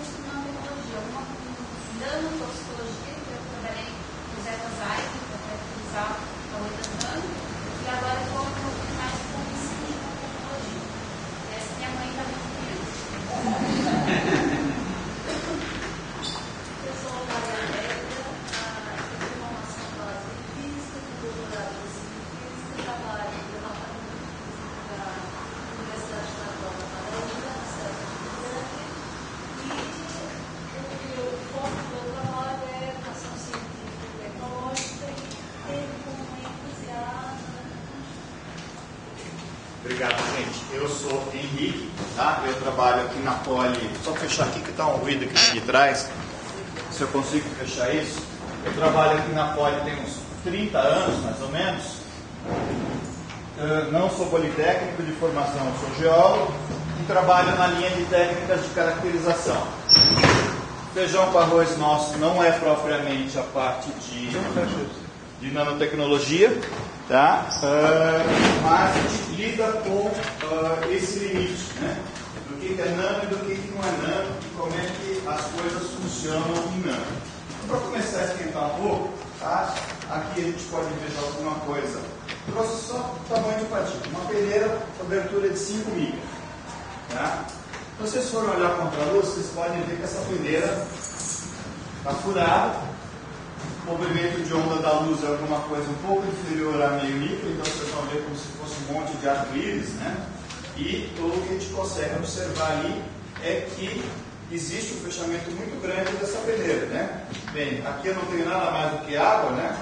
curso de nanotecnologia, uma nanotoxicologia, que eu trabalhei com Zé Zay, para caracterizar a oita nano, e agora eu estou um pouquinho mais com ensino de nanotecnologia. E essa minha mãe está muito criança. Eu sou Maria Lélia, tenho formação base em física, tenho doutorado em física, trabalho no departamento de física da Universidade Estadual da Paraíba, na cidade de Ribeirão. E o foco do meu trabalho é educação científica e tecnológica e teve como ênfase a... Obrigado, gente. Eu sou Henrique, tá? Eu trabalho aqui na Poli. Só fechar aqui que está um ruído aqui de trás. Se eu consigo fechar isso. Eu trabalho aqui na Poli tem uns 30 anos, mais ou menos. Eu não sou politécnico de formação, eu sou geólogo e trabalho na linha de técnicas de caracterização. Feijão com arroz nosso não é propriamente a parte de nanotecnologia, tá? Mas a gente lida com esse limite, né? Do que é nano e do que não é nano e como é que as coisas funcionam em nano. Então, para começar a esquentar um pouco, tá? Aqui a gente pode ver alguma coisa. Trouxe só o tamanho de patinho. Uma peneira, abertura de 5 micras. Tá? Se vocês forem olhar contra a luz, vocês podem ver que essa peneira está furada. O comprimento de onda da luz é alguma coisa um pouco inferior a meio micro, então vocês vão ver como se fosse um monte de arco-íris, né? E o que a gente consegue observar ali é que existe um fechamento muito grande dessa peneira, né? Bem, aqui eu não tenho nada mais do que água, né?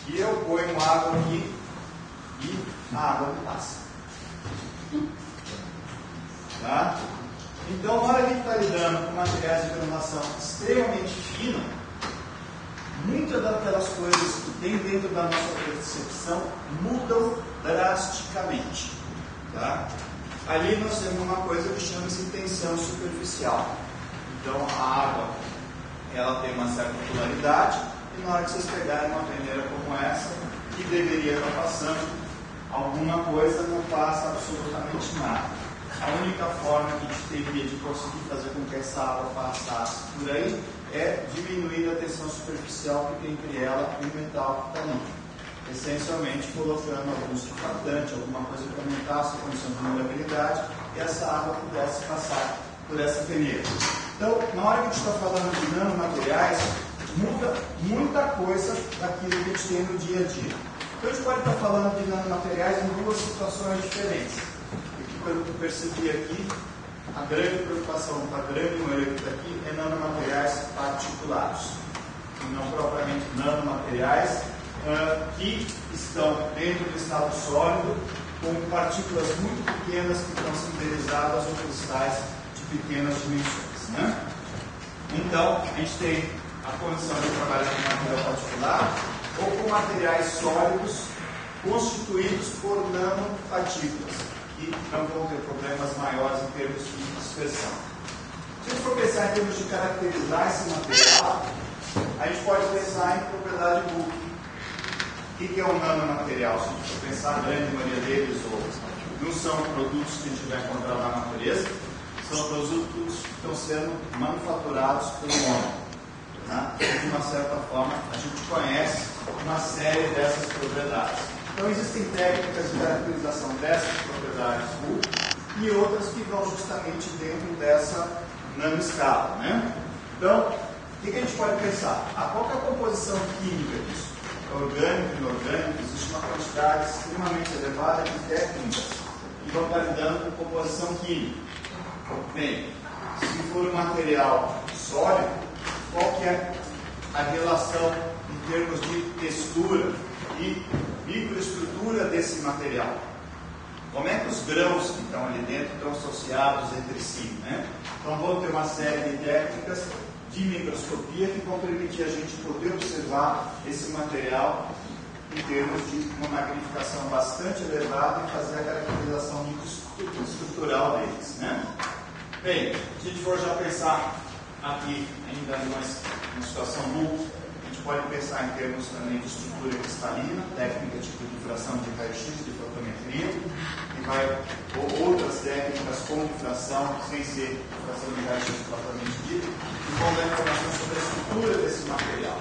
E eu ponho água aqui e a água passa. Tá? Então, na hora que a gente está lidando com materiais de granulação extremamente fina, muitas daquelas coisas que tem dentro da nossa percepção mudam drasticamente. Tá? Ali nós temos uma coisa que chama-se tensão superficial. Então, a água ela tem uma certa polaridade e na hora que vocês pegarem uma peneira como essa, que deveria estar passando alguma coisa, não passa absolutamente nada. A única forma que a gente teria de conseguir fazer com que essa água passasse por aí é diminuir a tensão superficial que tem entre ela e o metal que está ali. Essencialmente colocando algum surfactante, alguma coisa que aumentasse a condição de vulnerabilidade e essa água pudesse passar por essa peneira. Então, na hora que a gente está falando de nanomateriais, muda muita coisa daquilo que a gente tem no dia a dia. Então, a gente pode estar falando de nanomateriais em duas situações diferentes. Pelo que eu percebi aqui, a grande preocupação da grande maioria que está aqui é nanomateriais particulados, e não propriamente nanomateriais que estão dentro do estado sólido, com partículas muito pequenas que estão sintetizadas em cristais de pequenas dimensões. Né? Então, a gente tem a condição de trabalhar com material particular ou com materiais sólidos constituídos por nanopartículas, que não vão ter problemas maiores em termos de dispersão. Se a gente for pensar em termos de caracterizar esse material, a gente pode pensar em propriedade Boole. O que é um nanomaterial? Se a gente for pensar, a grande maioria deles não são produtos que a gente vai encontrar na natureza, são produtos que estão sendo manufaturados pelo homem. Tá? De uma certa forma, a gente conhece uma série dessas propriedades. Então, existem técnicas de caracterização dessas propriedades Boole e outras que vão justamente dentro dessa nanoescala. Né? Então, o que a gente pode pensar? Qual que é a composição química disso? Orgânico e inorgânico, existe uma quantidade extremamente elevada de técnicas que vão estar lidando com composição química. Bem, se for um material sólido, qual que é a relação em termos de textura e microestrutura desse material? Como é que os grãos que estão ali dentro estão associados entre si? Né? Então, vão ter uma série de técnicas de microscopia que vão permitir a gente poder observar esse material em termos de uma magnificação bastante elevada e fazer a caracterização estrutural deles. Né? Bem, se a gente for já pensar aqui ainda numa situação Boole, gente pode pensar em termos também de estrutura cristalina, técnica tipo difração de raio-x, de fotometria, ou outras técnicas com difração, sem ser difração de raio-x propriamente dita, que vão dar informação sobre a estrutura desse material.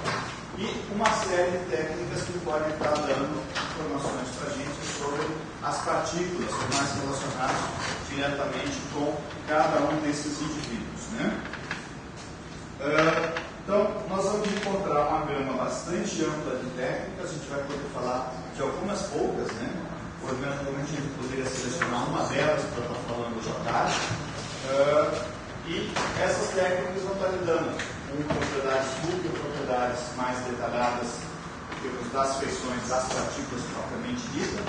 E uma série de técnicas que podem estar dando informações para a gente sobre as partículas mais relacionadas diretamente com cada um desses indivíduos, né? Então, nós vamos encontrar uma gama bastante ampla de técnicas. A gente vai poder falar de algumas poucas, né? Eventualmente a gente poderia selecionar uma delas para estar falando já tarde. E essas técnicas vão estar lidando com propriedades múltiplas, propriedades mais detalhadas das feições das partículas propriamente dita.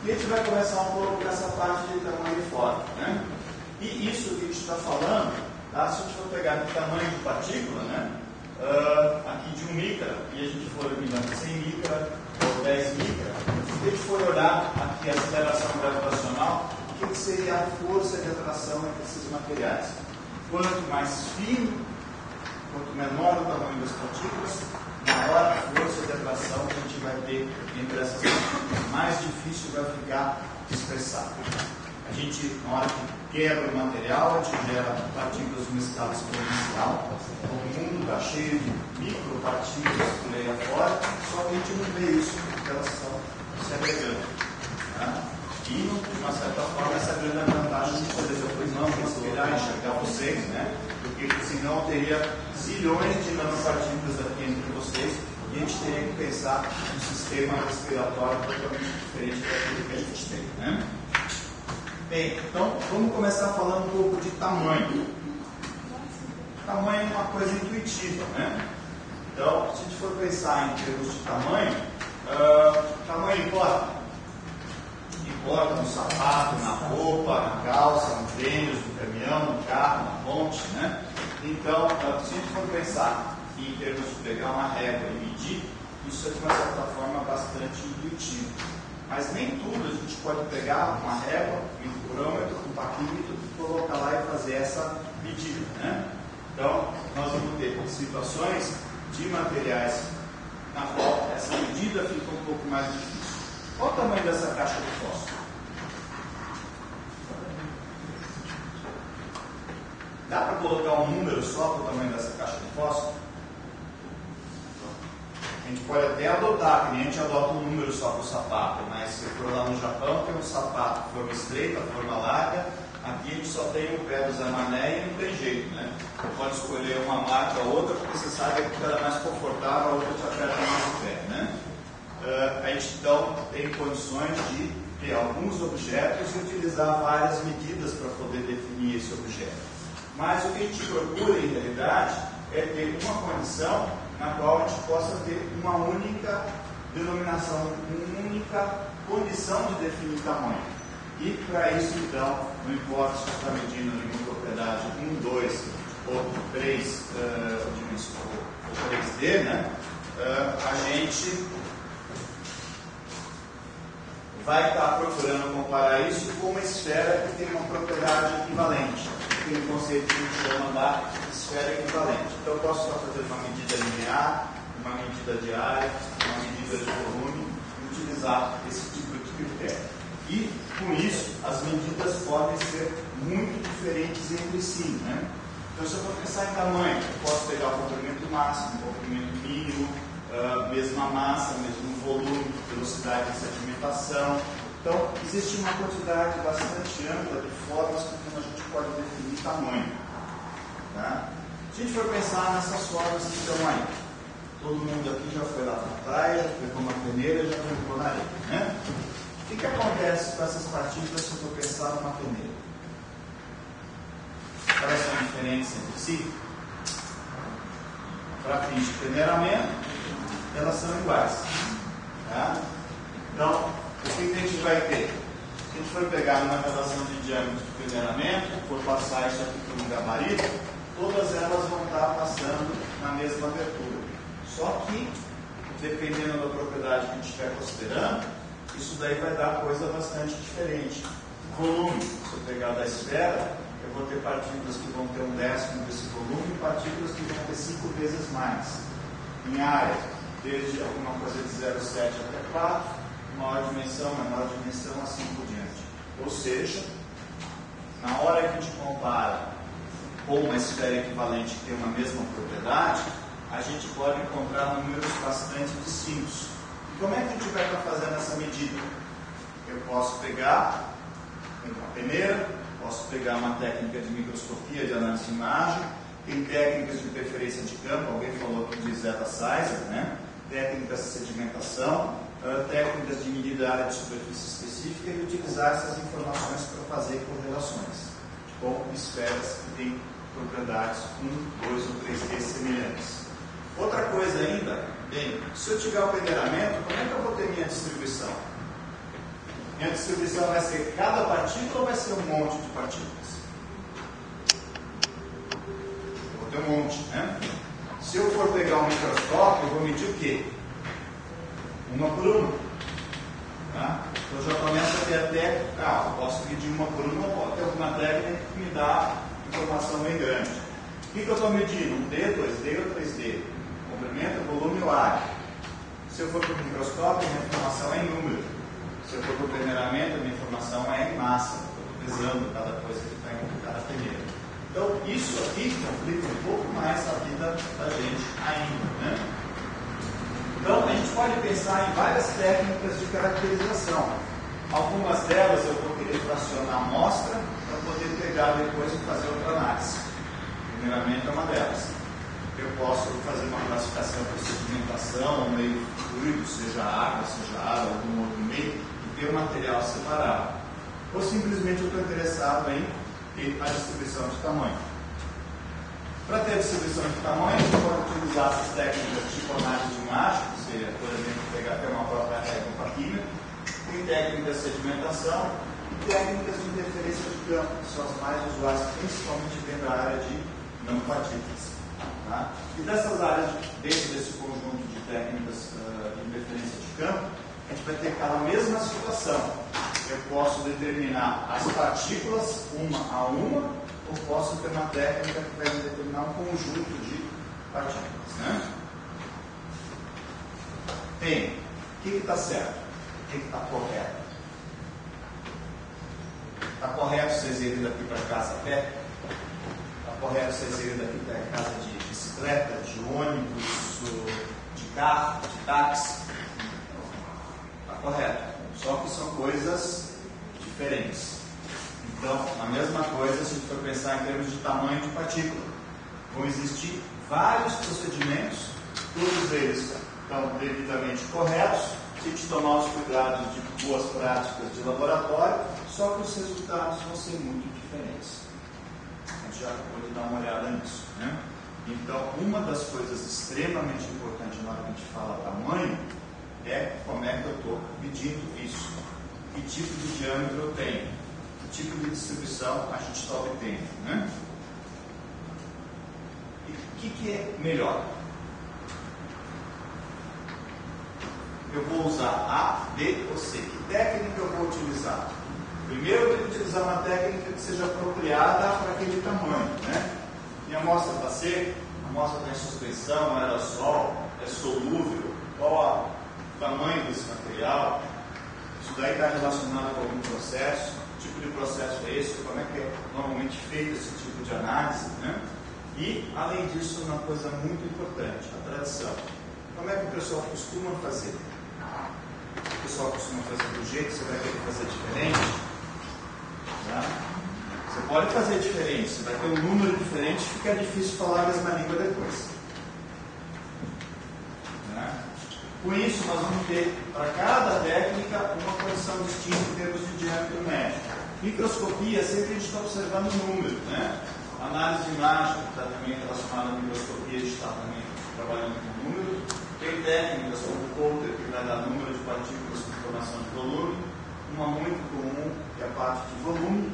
E a gente vai começar um pouco com essa parte de tamanho e forma, né? E isso que a gente está falando, tá? Se a gente for pegar de tamanho de partícula, né? Aqui de 1 micra, e a gente for eliminando 100 micra ou 10 micra, se a gente for olhar aqui a aceleração gravitacional, o que seria a força de atração entre esses materiais? Quanto mais fino, quanto menor o tamanho das partículas, maior a força de atração que a gente vai ter entre essas partículas, mais difícil vai ficar de expressar. A gente, na hora que quebra o material, a gente gera partículas numa escala exponencial. O mundo está cheio de micropartículas por aí afora, só que a gente não vê isso porque elas estão se agregando. Tá? E, de uma certa forma, essa grande vantagem de poder depois não respirar e enxergar vocês, né? Porque senão teria zilhões de nanopartículas aqui entre vocês e a gente teria que pensar um sistema respiratório totalmente diferente daquilo que a gente tem, né? Bem, então vamos começar falando um pouco de tamanho. Tamanho é uma coisa intuitiva, né? Então, se a gente for pensar em termos de tamanho, tamanho importa. Importa no sapato, na roupa, na calça, no tênis, no caminhão, no carro, na ponte, né? Então, se a gente for pensar em termos de pegar uma régua e medir, isso é de uma certa forma bastante intuitivo. Mas nem tudo a gente pode pegar uma régua, um hidrômetro, um paquímetro, colocar lá e fazer essa medida, né? Então, nós vamos ter situações de materiais na qual essa medida fica um pouco mais difícil. Qual o tamanho dessa caixa de fósforo? Dá para colocar um número só para o tamanho dessa caixa de fósforo? A gente pode até adotar, que nem a gente adota um número só para o sapato, mas se for lá no Japão, tem um sapato forma estreita, forma larga. Aqui a gente só tem o pé do Zé Mané e não tem jeito, né? Você pode escolher uma marca ou outra, porque você sabe que ela é mais confortável, a outra te aperta mais o pé, né? A gente então tem condições de ter alguns objetos e utilizar várias medidas para poder definir esse objeto. Mas o que a gente procura em realidade é ter uma condição na qual a gente possa ter uma única denominação, uma única condição de definir tamanho. E para isso então, não importa se você está medindo em propriedade 1, 2 ou 3 ou 3D, né? A gente vai estar procurando comparar isso com uma esfera que tem uma propriedade equivalente. Tem um conceito que a gente chama da esfera equivalente. Então eu posso só fazer uma medida linear, uma medida de área, uma medida de volume, e utilizar esse tipo de critério. E com isso, as medidas podem ser muito diferentes entre si, né? Então se eu for pensar em tamanho, eu posso pegar o comprimento máximo, o comprimento mínimo, mesma massa, mesmo volume, velocidade de sedimentação. Então, existe uma quantidade bastante ampla de formas como a gente pode definir tamanho. Tá? Se a gente for pensar nessas formas que estão aí, todo mundo aqui já foi lá para a praia, já pegou uma peneira, já pegou na areia, né? O que acontece com essas partículas se eu for pensar numa peneira? Elas são diferentes entre si? Para fins de peneiramento, elas são iguais. Tá? Então, o que a gente vai ter? Se a gente for pegar uma relação de diâmetro de peneiramento, for passar isso aqui por um gabarito, todas elas vão estar passando na mesma abertura. Só que, dependendo da propriedade que a gente estiver considerando, isso daí vai dar coisa bastante diferente. Volume, se eu pegar da esfera, eu vou ter partículas que vão ter 1/10 desse volume e partículas que vão ter 5 vezes mais. em área, desde alguma coisa de 0,7 até 4, maior dimensão, menor dimensão, assim por diante. Ou seja, na hora que a gente compara com uma esfera equivalente que tem uma mesma propriedade, a gente pode encontrar números bastante distintos. E como é que a gente vai estar fazendo essa medida? Eu posso pegar uma peneira, posso pegar uma técnica de microscopia, de análise de imagem, tem técnicas de interferência de campo, alguém falou aqui de Zeta Sizer, né? Técnicas de sedimentação, técnicas de medida área de superfície específica e utilizar essas informações para fazer correlações com esferas que têm propriedades 1, 2 ou 3D semelhantes. Outra coisa ainda, bem, se eu tiver o peneiramento, como é que eu vou ter minha distribuição? Minha distribuição vai ser cada partícula ou vai ser um monte de partículas? Eu vou ter um monte, né? Se eu for pegar um microscópio, eu vou medir o quê? Uma por uma. Tá? Então eu já começo a ter até, eu posso medir uma por uma, pode ter alguma técnica que me dá informação bem grande. O que eu estou medindo? 1D, 2D ou 3D? Comprimento, volume ou área? Se eu for para o microscópio, a minha informação é em número. Se eu for para o peneiramento, a minha informação é em massa. Eu estou pesando cada coisa que está em cada peneira. Então, isso aqui complica um pouco mais a vida da gente ainda, né? Então, a gente pode pensar em várias técnicas de caracterização. Algumas delas eu vou querer fracionar a amostra para poder pegar depois e fazer outra análise. Primeiramente é uma delas. Eu posso fazer uma classificação por sedimentação, meio fluido, seja água, ou algum outro meio, e ter o material separado. Ou simplesmente eu estou interessado em ter a distribuição de tamanho. Para ter a distribuição de tamanho, você pode utilizar essas técnicas tipo análise de imagem, que seria, por exemplo, pegar até uma própria paquímetro, tem técnicas de sedimentação e técnicas de interferência de campo, que são as mais usuais, principalmente dentro da área de nanopartículas. Tá? E dessas áreas, dentro desse conjunto de técnicas de interferência de campo, a gente vai ter aquela mesma situação. Eu posso determinar as partículas uma a uma, ou posso ter uma técnica que vai determinar um conjunto de partículas. Né? Bem, o que está certo? O que está correto? Está correto vocês irem daqui para casa a pé? Está correto vocês irem daqui para casa de bicicleta, de ônibus, de carro, de táxi? Está correto. Só que são coisas diferentes. Então, a mesma coisa se a gente for pensar em termos de tamanho de partícula. Vão existir vários procedimentos, todos eles estão devidamente corretos, se a gente tomar os cuidados de boas práticas de laboratório, só que os resultados vão ser muito diferentes. A gente já acabou de dar uma olhada nisso, né? Então, uma das coisas extremamente importantes na hora que a gente fala tamanho é como é que eu estou medindo isso. Que tipo de diâmetro eu tenho? Que tipo de distribuição a gente está obtendo, né? E o que é melhor? Eu vou usar A, B ou C. Que técnica eu vou utilizar? Primeiro eu tenho que utilizar uma técnica que seja apropriada para aquele tamanho, né? Minha amostra está seca, a amostra está em suspensão, aerossol, é solúvel, qual o tamanho desse material? Isso daí está relacionado com algum processo? Que tipo de processo é esse? Como é que é normalmente feito esse tipo de análise, né? E, além disso, uma coisa muito importante, a tradição. Como é que o pessoal costuma fazer? O pessoal costuma fazer do jeito, você vai querer fazer diferente? Tá? Você pode fazer diferente, você vai ter um número diferente, fica difícil falar a mesma língua depois. Tá? Com isso, nós vamos ter, para cada técnica, uma condição distinta em termos de diâmetro médio. Microscopia, sempre a gente está observando o número, né? Análise de imagem, que está também relacionada à microscopia, a gente está também trabalhando com número. Tem técnicas como o Coulter, que vai dar número de partículas com informação de volume. Uma muito comum, que é a parte de volume,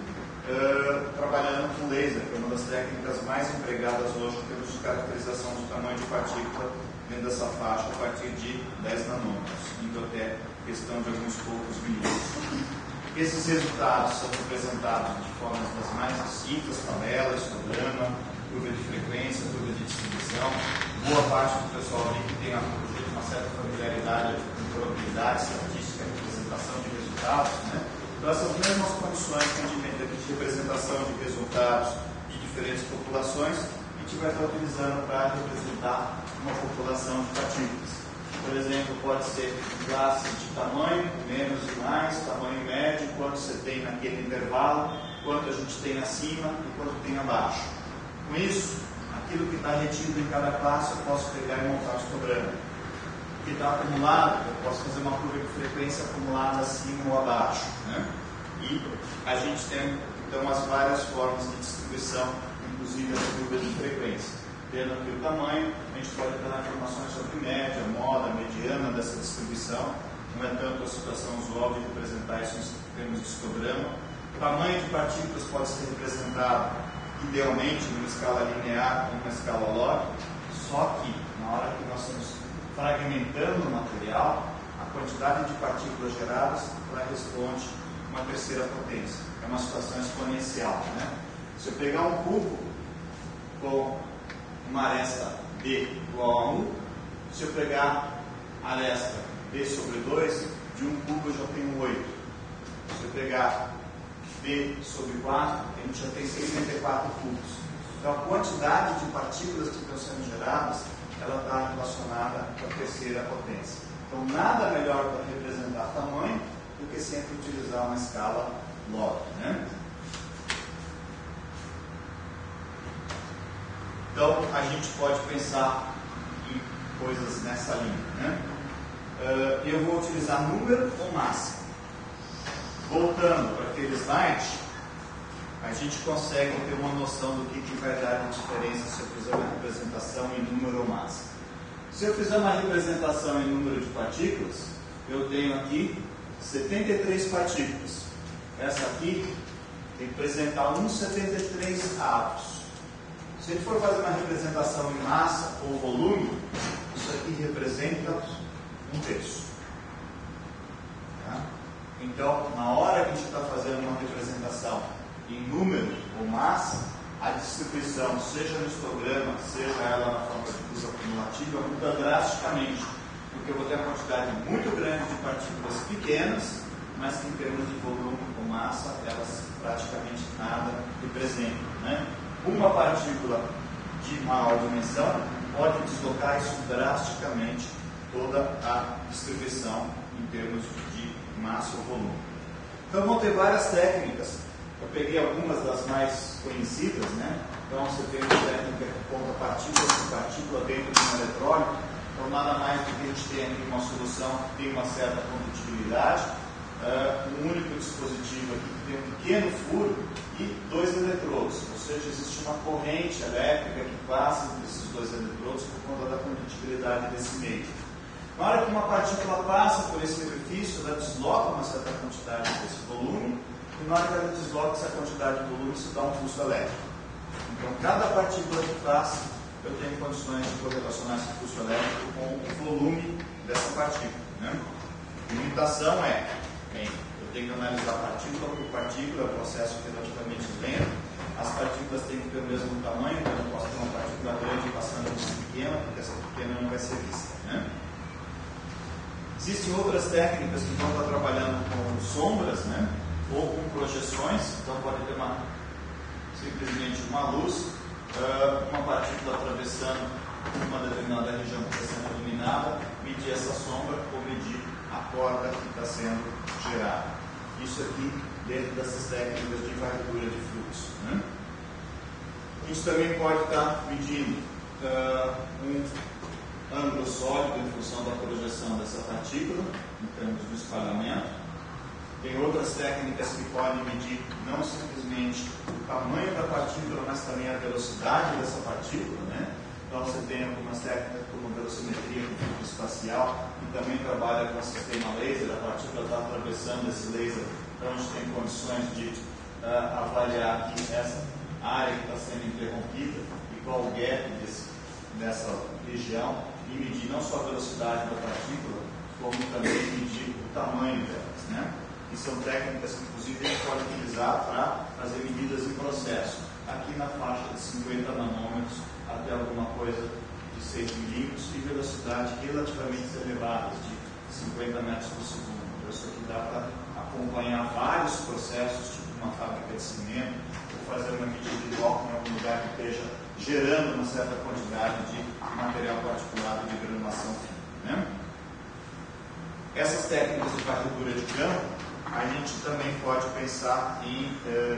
trabalhando com laser, que é uma das técnicas mais empregadas hoje em termos de caracterização do tamanho de partícula dentro dessa faixa a partir de 10 nanômetros, indo até questão de alguns poucos milímetros. Esses resultados são representados de formas das mais distintas, tabela, histograma, curva de frequência, curva de distribuição. boa parte do pessoal ali que tem uma certa familiaridade com probabilidade, estatística, representação de resultados, né? Então, essas mesmas condições que a gente tem aqui de representação de resultados de diferentes populações, a gente vai estar utilizando para representar uma população de partículas. Por exemplo, pode ser classe de tamanho, menos e mais, tamanho médio, quanto você tem naquele intervalo, quanto a gente tem acima e quanto tem abaixo. Com isso, aquilo que está retido em cada classe, eu posso pegar e montar o histograma. O que está acumulado, eu posso fazer uma curva de frequência acumulada acima ou abaixo, né? E a gente tem, então, as várias formas de distribuição, inclusive as curvas de frequência. Tendo aqui o tamanho, a gente pode ter informações sobre média, moda, mediana dessa distribuição. Não é tanto a situação usual de representar isso em termos de histograma. O tamanho de partículas pode ser representado, idealmente, numa escala linear ou numa escala log, só que, na hora que nós estamos fragmentando o material, a quantidade de partículas geradas corresponde a uma terceira potência. É uma situação exponencial, né? Se eu pegar um cubo com uma aresta B igual a 1, se eu pegar a aresta B sobre 2, de um cubo eu já tenho 8. Se eu pegar B sobre 4, a gente já tem 64 cubos. Então a quantidade de partículas que estão sendo geradas, ela está relacionada com a terceira potência. Então nada melhor para representar tamanho do que sempre utilizar uma escala log, né? Então, a gente pode pensar em coisas nessa linha, né? Eu vou utilizar número ou massa. Voltando para aquele slide, a gente consegue ter uma noção do que vai dar de diferença se eu fizer uma representação em número ou massa. Se eu fizer uma representação em número de partículas, eu tenho aqui 73 partículas. Essa aqui representa 1,73 avos. Se a gente for fazer uma representação em massa ou volume, isso aqui representa 1/3. Tá? Então, na hora que a gente está fazendo uma representação em número ou massa, a distribuição, seja no histograma, seja ela na forma de curva acumulativa, muda drasticamente, porque eu vou ter uma quantidade muito grande de partículas pequenas, mas que em termos de volume ou massa, elas praticamente nada representam, né? Uma partícula de maior dimensão pode deslocar isso drasticamente, toda a distribuição em termos de massa ou volume. Então vão ter várias técnicas. Eu peguei algumas das mais conhecidas, né? Então você tem uma técnica que conta partícula por partícula dentro de um eletrólito. Então nada mais do que a gente tem aqui uma solução que tem uma certa condutibilidade, um único dispositivo aqui que tem um pequeno furo e 2 eletrodos, ou seja, existe uma corrente elétrica que passa entre esses 2 eletrodos por conta da condutibilidade desse meio. Na hora que uma partícula passa por esse orifício, ela desloca uma certa quantidade desse volume, e na hora que ela desloca essa quantidade de volume, isso dá um pulso elétrico. Então, cada partícula que passa, eu tenho condições de correlacionar esse pulso elétrico com o volume dessa partícula, né? A limitação eu tenho que analisar partícula por partícula, é um processo relativamente lento. As partículas têm que ter o mesmo tamanho, então eu não posso ter uma partícula grande passando por uma pequena, porque essa pequena não vai ser vista, né? Existem outras técnicas que vão estar trabalhando com sombras, né? Ou com projeções. Então pode ter simplesmente uma luz, uma partícula atravessando uma determinada região que está sendo iluminada, medir essa sombra ou medir a corda que está sendo gerada. Isso aqui dentro dessas técnicas de varredura de fluxo, né? A gente também pode estar medindo um ângulo sólido em função da projeção dessa partícula, em termos do espalhamento. Tem outras técnicas que podem medir não simplesmente o tamanho da partícula, mas também a velocidade dessa partícula, né? Então você tem algumas técnicas como velocimetria com fluxo espacial, que também trabalha com o sistema laser. A partícula está atravessando esse laser, então a gente tem condições de avaliar aqui essa área que está sendo interrompida e qual o gap dessa região, e medir não só a velocidade da partícula, como também medir o tamanho delas, né? E são técnicas que, inclusive, a gente pode utilizar para fazer medidas em processo. Aqui na faixa de 50 nanômetros até alguma coisa de 6 milímetros. velocidade relativamente elevadas, de 50 metros por segundo. Então, isso aqui dá para acompanhar vários processos, tipo uma fábrica de cimento, ou fazer uma medida de bloco em algum lugar que esteja gerando uma certa quantidade de material particulado de granulação fina, né? Essas técnicas de varredura de campo, a gente também pode pensar em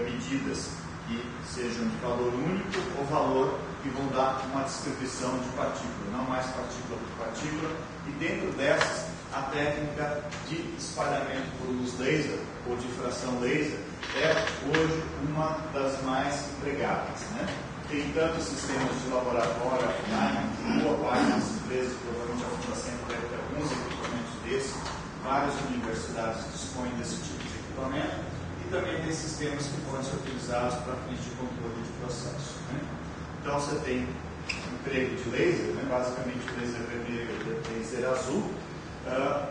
medidas que sejam de valor único ou valor que vão dar uma distribuição de partícula, não mais partícula por partícula, e dentro dessas, a técnica de espalhamento por luz laser ou difração laser é hoje uma das mais empregadas, né? Tem tantos sistemas de laboratório offline, boa parte das empresas, provavelmente a Fundação deve ter alguns equipamentos desses, várias universidades dispõem desse tipo de equipamento, e também tem sistemas que podem ser utilizados para fins de controle de processo, né? Então você tem emprego de laser, né? Basicamente laser vermelho e laser azul.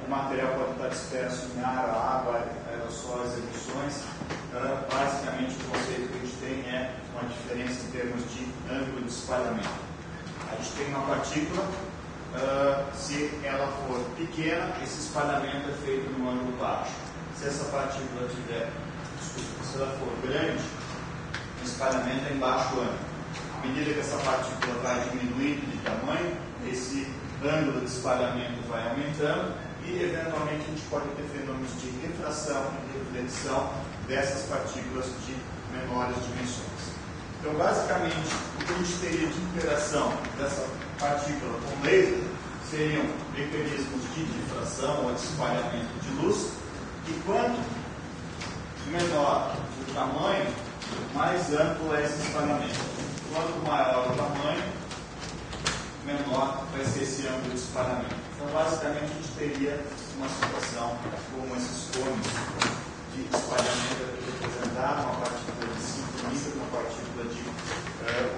O material pode estar disperso em ar, água, aerossóis, emissões. Basicamente o conceito que a gente tem é uma diferença em termos de ângulo de espalhamento. A gente tem uma partícula, se ela for pequena, esse espalhamento é feito no ângulo baixo. Se essa partícula se ela for grande, o espalhamento é em baixo ângulo. À medida que essa partícula vai diminuindo de tamanho, esse ângulo de espalhamento vai aumentando e, eventualmente, a gente pode ter fenômenos de refração e reflexão dessas partículas de menores dimensões. Então, basicamente, o que a gente teria de interação dessa partícula com laser seriam mecanismos de difração ou de espalhamento de luz, e quanto menor o tamanho, mais amplo é esse espalhamento. Quanto maior o tamanho, menor vai ser esse ângulo de espalhamento. Então, basicamente, a gente teria uma situação como esses cones de espalhamento representado, uma partícula de 5 micras, uma partícula de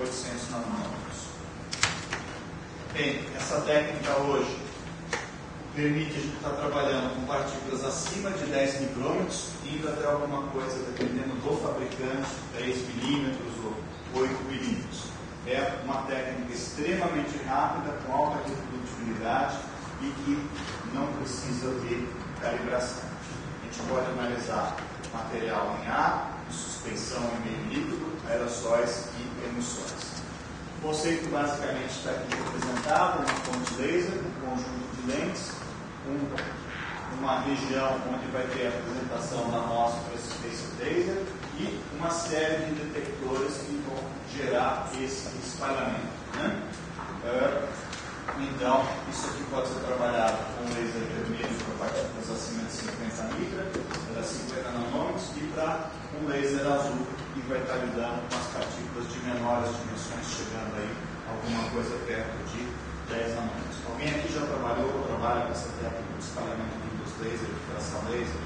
800 nanômetros. Bem, essa técnica hoje permite a gente estar trabalhando com partículas acima de 10 micrômetros, indo até alguma coisa, dependendo do fabricante, 3 milímetros ou 8 milímetros. É uma técnica extremamente rápida, com alta reprodutibilidade e que não precisa de calibração. A gente pode analisar material em ar, em suspensão em meio líquido, aerossóis e emissões. O conceito basicamente está aqui representado: uma fonte laser, um conjunto de lentes, uma região onde vai ter a apresentação da amostra desse laser e uma série de detectores que vão gerar esse espalhamento, né? Então, isso aqui pode ser trabalhado com laser vermelho para partículas acima de 50 micras, 50 nanômetros, e para um laser azul que vai estar lidando com as partículas de menores dimensões, chegando aí alguma coisa perto de 10 nanômetros. Alguém aqui já trabalhou ou trabalha com essa técnica de espalhamento de luz laser, de difração laser?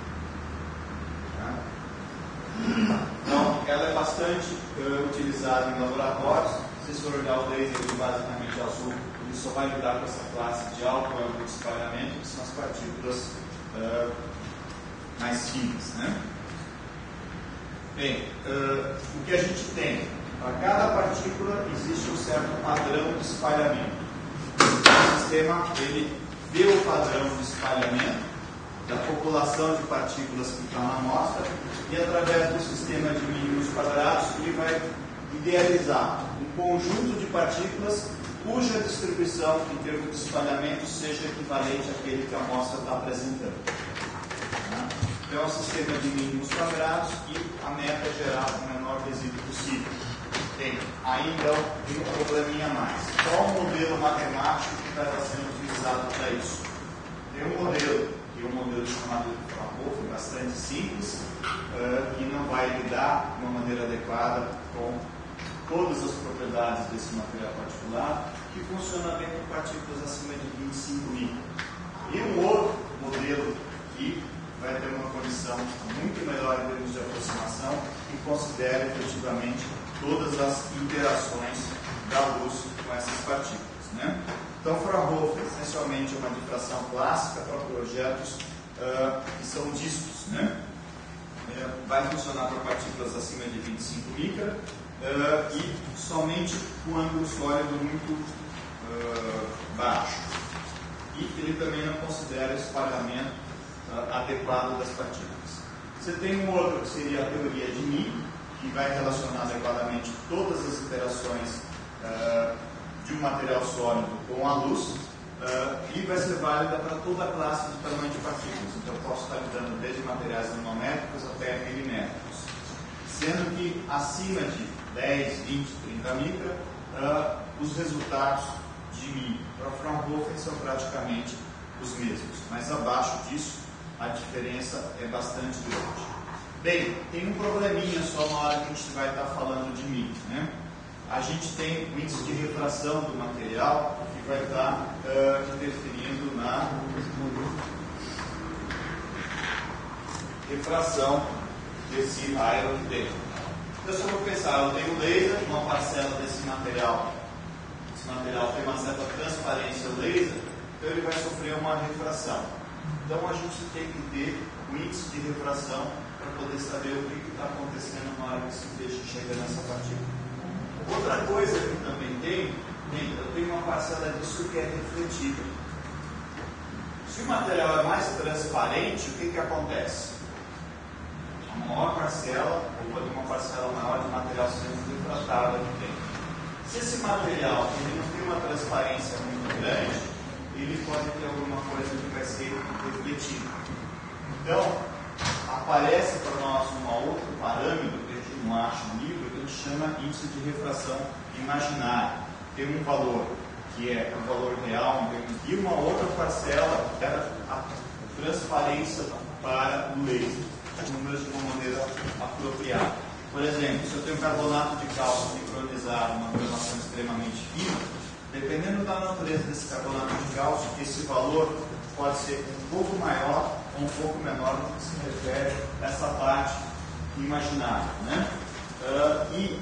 Então, ela é bastante utilizada em laboratórios. Se você for olhar o laser, ele basicamente azul, ele só vai lidar com essa classe de alto ângulo de espalhamento, que são as partículas mais finas, né? Bem, o que a gente tem? Para cada partícula existe um certo padrão de espalhamento. O sistema ele vê o padrão de espalhamento da população de partículas que está na amostra e, através do sistema de mínimos quadrados, ele vai idealizar um conjunto de partículas cuja distribuição em termos de espalhamento seja equivalente àquele que a amostra está apresentando. Então, é um sistema de mínimos quadrados e a meta é gerar o menor resíduo possível. Bem, ainda tem um probleminha a mais. Qual o modelo matemático que vai estar sendo utilizado para isso? Tem um modelo, que é um modelo chamado de Fraunhofer, bastante simples, que não vai lidar de uma maneira adequada com todas as propriedades desse material particular, que funciona bem com partículas acima de 25 microns. E um outro modelo que vai ter uma condição muito melhor em termos de aproximação e considera efetivamente todas as interações da luz com essas partículas, né? Então, Fraunhofer essencialmente é uma difração clássica para projetos que são discos, né? Vai funcionar para partículas acima de 25 micras e somente com ângulo sólido muito baixo. e ele também não considera o espalhamento adequado das partículas. Você tem um outro que seria a teoria de Mie, que vai relacionar adequadamente todas as interações de um material sólido com a luz, e vai ser válida para toda a classe de tamanho de partículas. Então eu posso estar lidando desde materiais nanométricos até milimétricos. Sendo que acima de 10, 20, 30 micra, os resultados de Mie para Fraunhofer são praticamente os mesmos. Mas abaixo disso, a diferença é bastante grande. Bem, tem um probleminha só na hora que a gente vai estar falando de Mie, né? A gente tem o índice de refração do material que vai estar interferindo na refração desse raio aqui dentro. Então, se eu vou pensar, eu tenho um laser, uma parcela desse material. Esse material tem uma certa transparência laser, então ele vai sofrer uma refração. Então a gente tem que ter o índice de refração para poder saber o que está acontecendo na hora que esse peixe chega nessa partícula. Outra coisa que também tem, eu tenho uma parcela disso que é refletida. Se o material é mais transparente, o que acontece? A maior parcela, ou uma parcela maior de material sendo refratado aqui dentro. Se esse material ele não tem uma transparência muito grande, ele pode ter alguma coisa que vai ser refletida. Então, aparece para nós um outro parâmetro que a gente não acha no livro, que a gente chama índice de refração imaginário. Tem um valor que é o valor real, e uma outra parcela era a transparência para o laser, os números de uma maneira apropriada. Por exemplo, se eu tenho carbonato de cálcio micronizado, uma gramação extremamente fina, dependendo da natureza desse carbonato de cálcio, esse valor pode ser um pouco maior ou um pouco menor no que se refere a essa parte imaginária, né? E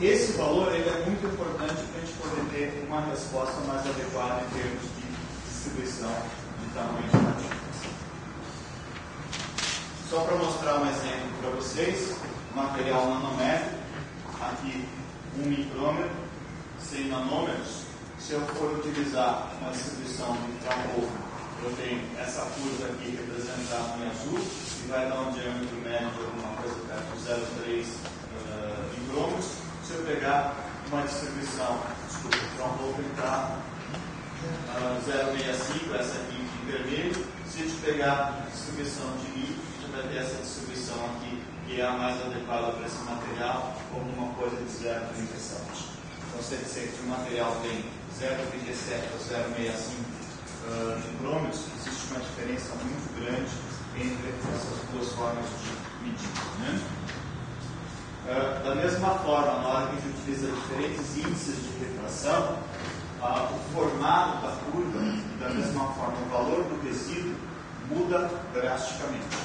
esse valor ele é muito importante para a gente poder ter uma resposta mais adequada em termos de distribuição de tamanho de partículas. Só para mostrar um exemplo para vocês, material nanométrico, aqui 1 micrômetro, 100 nanômetros. Se eu for utilizar uma distribuição de Fraunhofer, eu tenho essa curva aqui representada em azul, e vai dar um diâmetro médio de alguma coisa perto de 0,3 micrômetros. Se eu pegar uma distribuição, desculpa, o Fraunhofer está 0,65, essa aqui em vermelho. Se a gente pegar a distribuição de Mie, a gente vai ter essa distribuição aqui, que é a mais adequada para esse material, como uma coisa de 0,37. Então, se o material tem 0,37 ou 0,65 micrômetros, existe uma diferença muito grande entre essas duas formas de medir, né? Da mesma forma, na hora que a gente utiliza diferentes índices de refração, o formato da curva, e da mesma forma o valor do resíduo, muda drasticamente.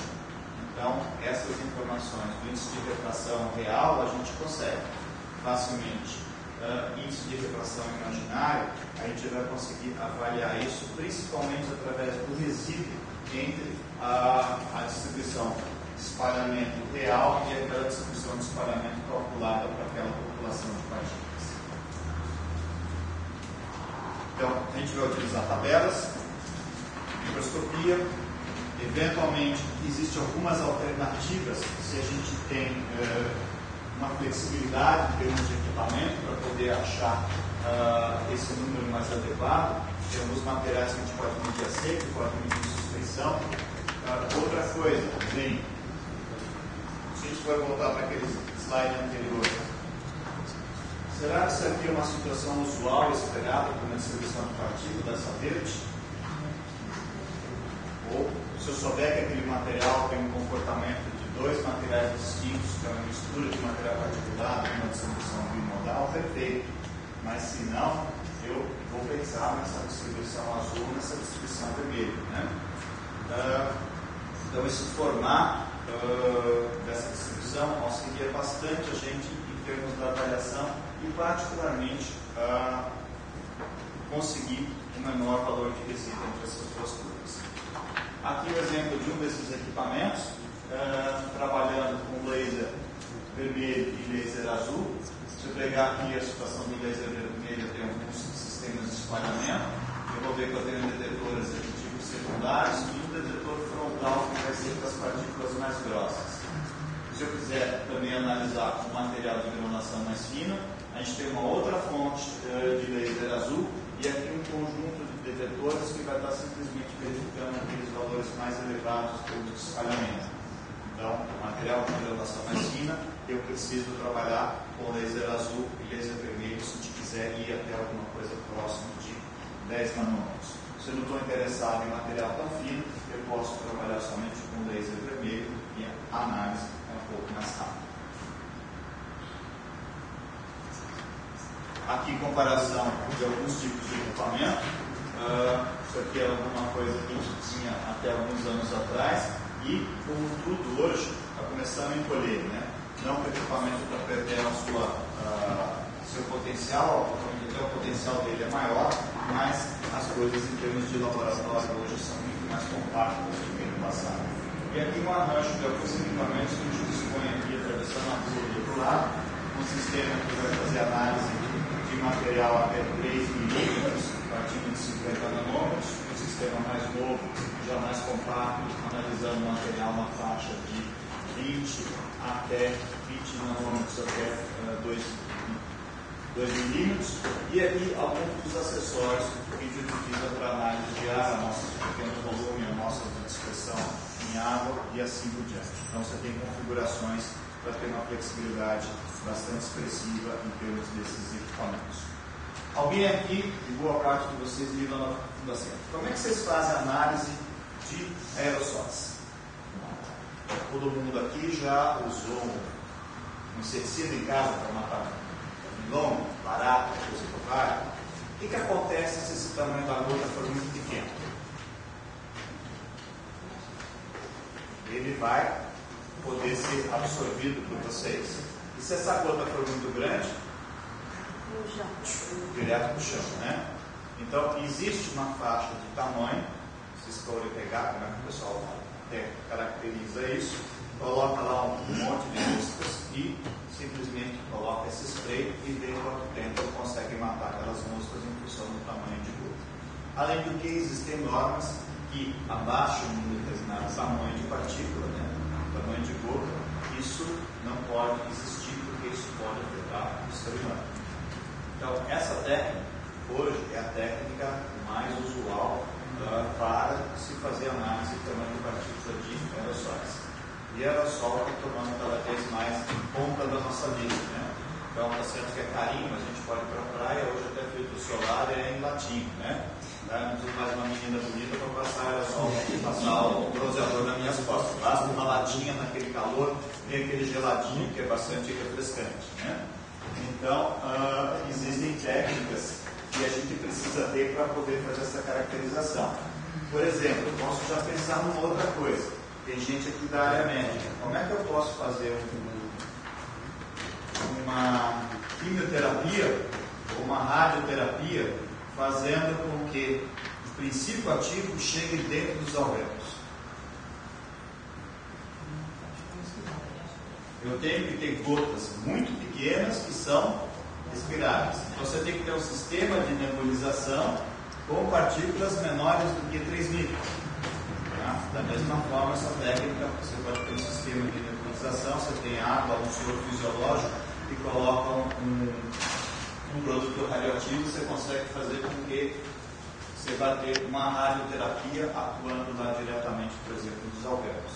Então, essas informações do índice de refração real, a gente consegue facilmente. Índice de refração imaginário, a gente vai conseguir avaliar isso principalmente através do resíduo entre a distribuição de espalhamento real e aquela distribuição de espalhamento calculada para aquela população de partículas. Então, a gente vai utilizar tabelas, microscopia. Eventualmente, existem algumas alternativas se a gente tem uma flexibilidade em termos de equipamento para poder achar esse número mais adequado. Tem alguns materiais que a gente pode medir a seco, pode medir suspensão. Outra coisa, bem, se a gente for voltar para aquele slide anterior, será que isso aqui é uma situação usual esperada para uma distribuição de partícula dessa verde? Ou, se eu souber que aquele material tem um comportamento de dois materiais distintos, que é uma mistura de material particulado e uma distribuição bimodal, perfeito. Mas se não, eu vou pensar nessa distribuição azul, nessa distribuição vermelha, né? Então, esse formato dessa distribuição auxilia bastante a gente em termos da avaliação e, particularmente, conseguir um menor valor de resíduo entre essas duas curvas. Aqui o exemplo de um desses equipamentos, trabalhando com laser vermelho e laser azul. Se eu pegar aqui a situação do laser vermelho, eu tenho alguns sistemas de espalhamento. Eu vou ver que eu tenho um detetor detetores de tipo secundários e um detetor frontal que vai ser para as partículas mais grossas. Se eu quiser também analisar um material de granulação mais fino, a gente tem uma outra fonte de laser azul e aqui um conjunto de detetores que vai estar simplesmente verificando aqueles valores mais elevados pelo espalhamento. Então, material com granulação mais fina, eu preciso trabalhar com laser azul e laser vermelho se a gente quiser ir até alguma coisa próximo de 10 nanômetros. Se eu não estou interessado em material tão fino, eu posso trabalhar somente com laser vermelho e a análise é um pouco mais rápida. Aqui, comparação de alguns tipos de equipamento. Isso aqui é alguma coisa que a gente tinha até alguns anos atrás e, como tudo hoje, está começando a encolher, né? Não que o equipamento está perdendo seu potencial, o potencial dele é maior, mas as coisas em termos de laboratório hoje são muito mais compactas do que no passado. E aqui um arranjo de alguns equipamentos que a gente dispõe aqui, atravessando a rua do outro lado, um sistema que vai fazer análise de material até 3 milímetros, partindo de 50 nanômetros, um sistema mais novo, já mais compacto, analisando material na faixa de 20 até 20 nanômetros até 2 milímetros, e aqui alguns dos acessórios que a gente utiliza para análise de ar, amostras de pequeno volume, amostras de dispersão em água e assim por diante. Então você tem configurações para ter uma flexibilidade bastante expressiva em termos desses equipamentos. Alguém aqui, e boa parte de vocês, ligam na fundação. Como é que vocês fazem análise de aerossóis? Todo mundo aqui já usou um inseticida em casa para matar longo, barata, coisa que vai. O que acontece se esse tamanho da gota for muito pequeno? Ele vai poder ser absorvido por vocês. E se essa gota for muito grande? Direto para o chão, né? Então, existe uma faixa de tamanho, vocês podem pegar, como é que o pessoal até caracteriza isso, coloca lá um monte de moscas e simplesmente coloca esse spray e vê quanto tempo ele consegue matar aquelas moscas em função do tamanho de gota. Além do que, existem normas que abaixam um determinado tamanho de partícula, né? Tamanho de gota, isso não pode existir porque isso pode afetar o ser humano. Então, essa técnica, hoje, é a técnica mais usual para se fazer análise de tamanho de partícula de aerossóis. E aerossol está tomando cada vez mais conta da nossa vida, né? Então, está certo que é carinho, a gente pode ir para a praia, hoje até filtro solar é em latim, né? Não preciso mais uma menina bonita para passar aerossol, passar o bronzeador nas minhas costas. Basta uma latinha naquele calor, tem aquele geladinho que é bastante refrescante, né? Então, existem técnicas que a gente precisa ter para poder fazer essa caracterização. Por exemplo, eu posso já pensar numa outra coisa. Tem gente aqui da área médica. Como é que eu posso fazer uma quimioterapia ou uma radioterapia fazendo com que o princípio ativo chegue dentro dos alvéolos? Eu tenho que ter gotas muito pequenas que são respiráveis. Então você tem que ter um sistema de nebulização com partículas menores do que 3 microns. Tá? Da mesma forma, essa técnica, você pode ter um sistema de nebulização, você tem água, um soro fisiológico e coloca um produto radioativo, você consegue fazer com que você vá ter uma radioterapia atuando lá diretamente, por exemplo, nos alvéolos.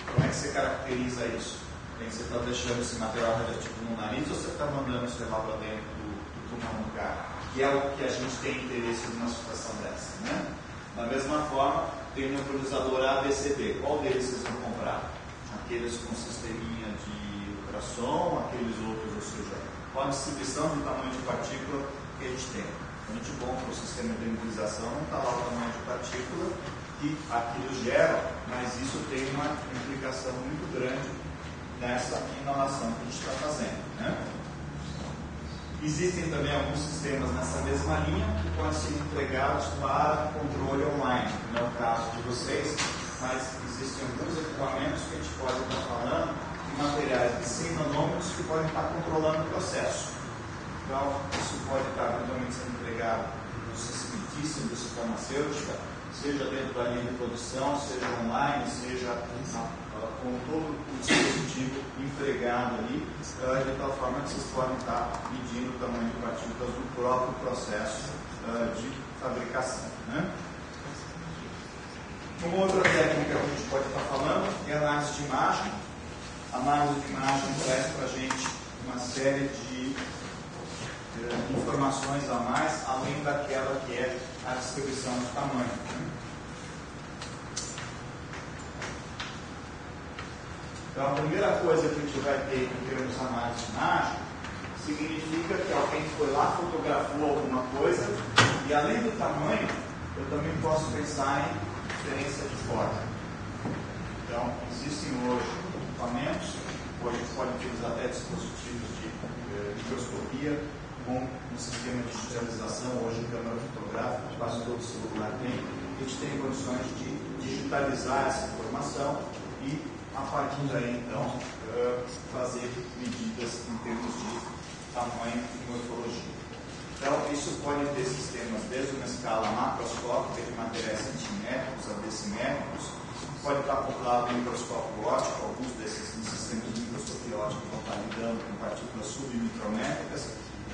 Como é que você caracteriza isso? Você está deixando esse material radioativo no nariz ou você está mandando isso lá para dentro do pulmão do cara? Que é o que a gente tem interesse numa situação dessa, né? Da mesma forma, tem o nebulizador ABCD. Qual deles vocês vão comprar? Aqueles com sisteminha de ultrassom, aqueles outros, ou seja, qual a distribuição de tamanho de partícula que a gente tem? Muito bom para o sistema de nebulização, não está lá o tamanho de partícula que aquilo gera, mas isso tem uma implicação muito grande nessa inalação que a gente está fazendo, né? Existem também alguns sistemas nessa mesma linha que podem ser empregados para controle online. Não é o caso de vocês, mas existem alguns equipamentos que a gente pode estar falando de materiais de 100 nanômetros que podem estar controlando o processo. Então, isso pode estar eventualmente sendo empregado na indústria cimentícia, indústria farmacêutica, seja dentro da linha de produção, seja online, seja com todo o dispositivo empregado ali, de tal forma que vocês podem estar medindo o tamanho de partículas do próprio processo de fabricação. Né? Uma outra técnica que a gente pode estar falando é a análise de imagem. A análise de imagem traz para a gente uma série de informações a mais, além daquela que é a distribuição de tamanho. Então, a primeira coisa que a gente vai ter em termos de análise de imagem significa que alguém foi lá, fotografou alguma coisa e, além do tamanho, eu também posso pensar em diferença de forma. Então, existem hoje equipamentos, hoje a gente pode utilizar até dispositivos de microscopia com um sistema de digitalização, hoje câmera fotográfica, quase todo celular tem. A gente tem condições de digitalizar essa informação e, a partir daí, então, fazer medidas em termos de tamanho e morfologia. Então, isso pode ter sistemas desde uma escala macroscópica de materiais centimétricos a decimétricos, pode estar acoplado ao microscópio óptico, alguns desses sistemas de microscopia óptica vão estar lidando com partículas submicrométricas,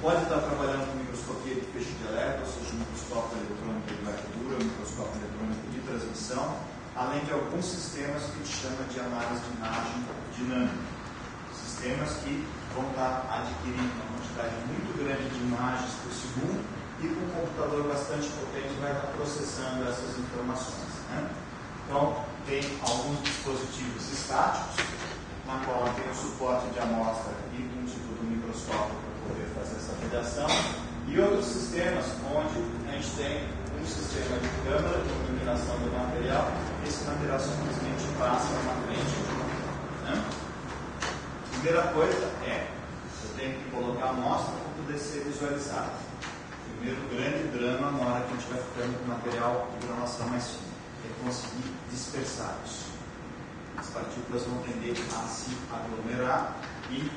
pode estar trabalhando com microscopia de feixe de elétron, ou seja, microscópio eletrônico de varredura, microscópio eletrônico de transmissão, além de alguns sistemas que a gente chama de análise de imagem dinâmica. Sistemas que vão estar adquirindo uma quantidade muito grande de imagens por segundo e com um computador bastante potente vai estar processando essas informações. Né? Então, tem alguns dispositivos estáticos, na qual tem o suporte de amostra e um tipo de microscópio para poder fazer essa avaliação, e outros sistemas onde a gente tem um sistema de câmera de iluminação do material, esse material simplesmente passa na frente. Né? Primeira coisa é, eu tenho que colocar a amostra para poder ser visualizada. Primeiro grande drama na hora que a gente vai ficando com material de gramação mais fina, é conseguir dispersar isso. As partículas vão tender a se aglomerar e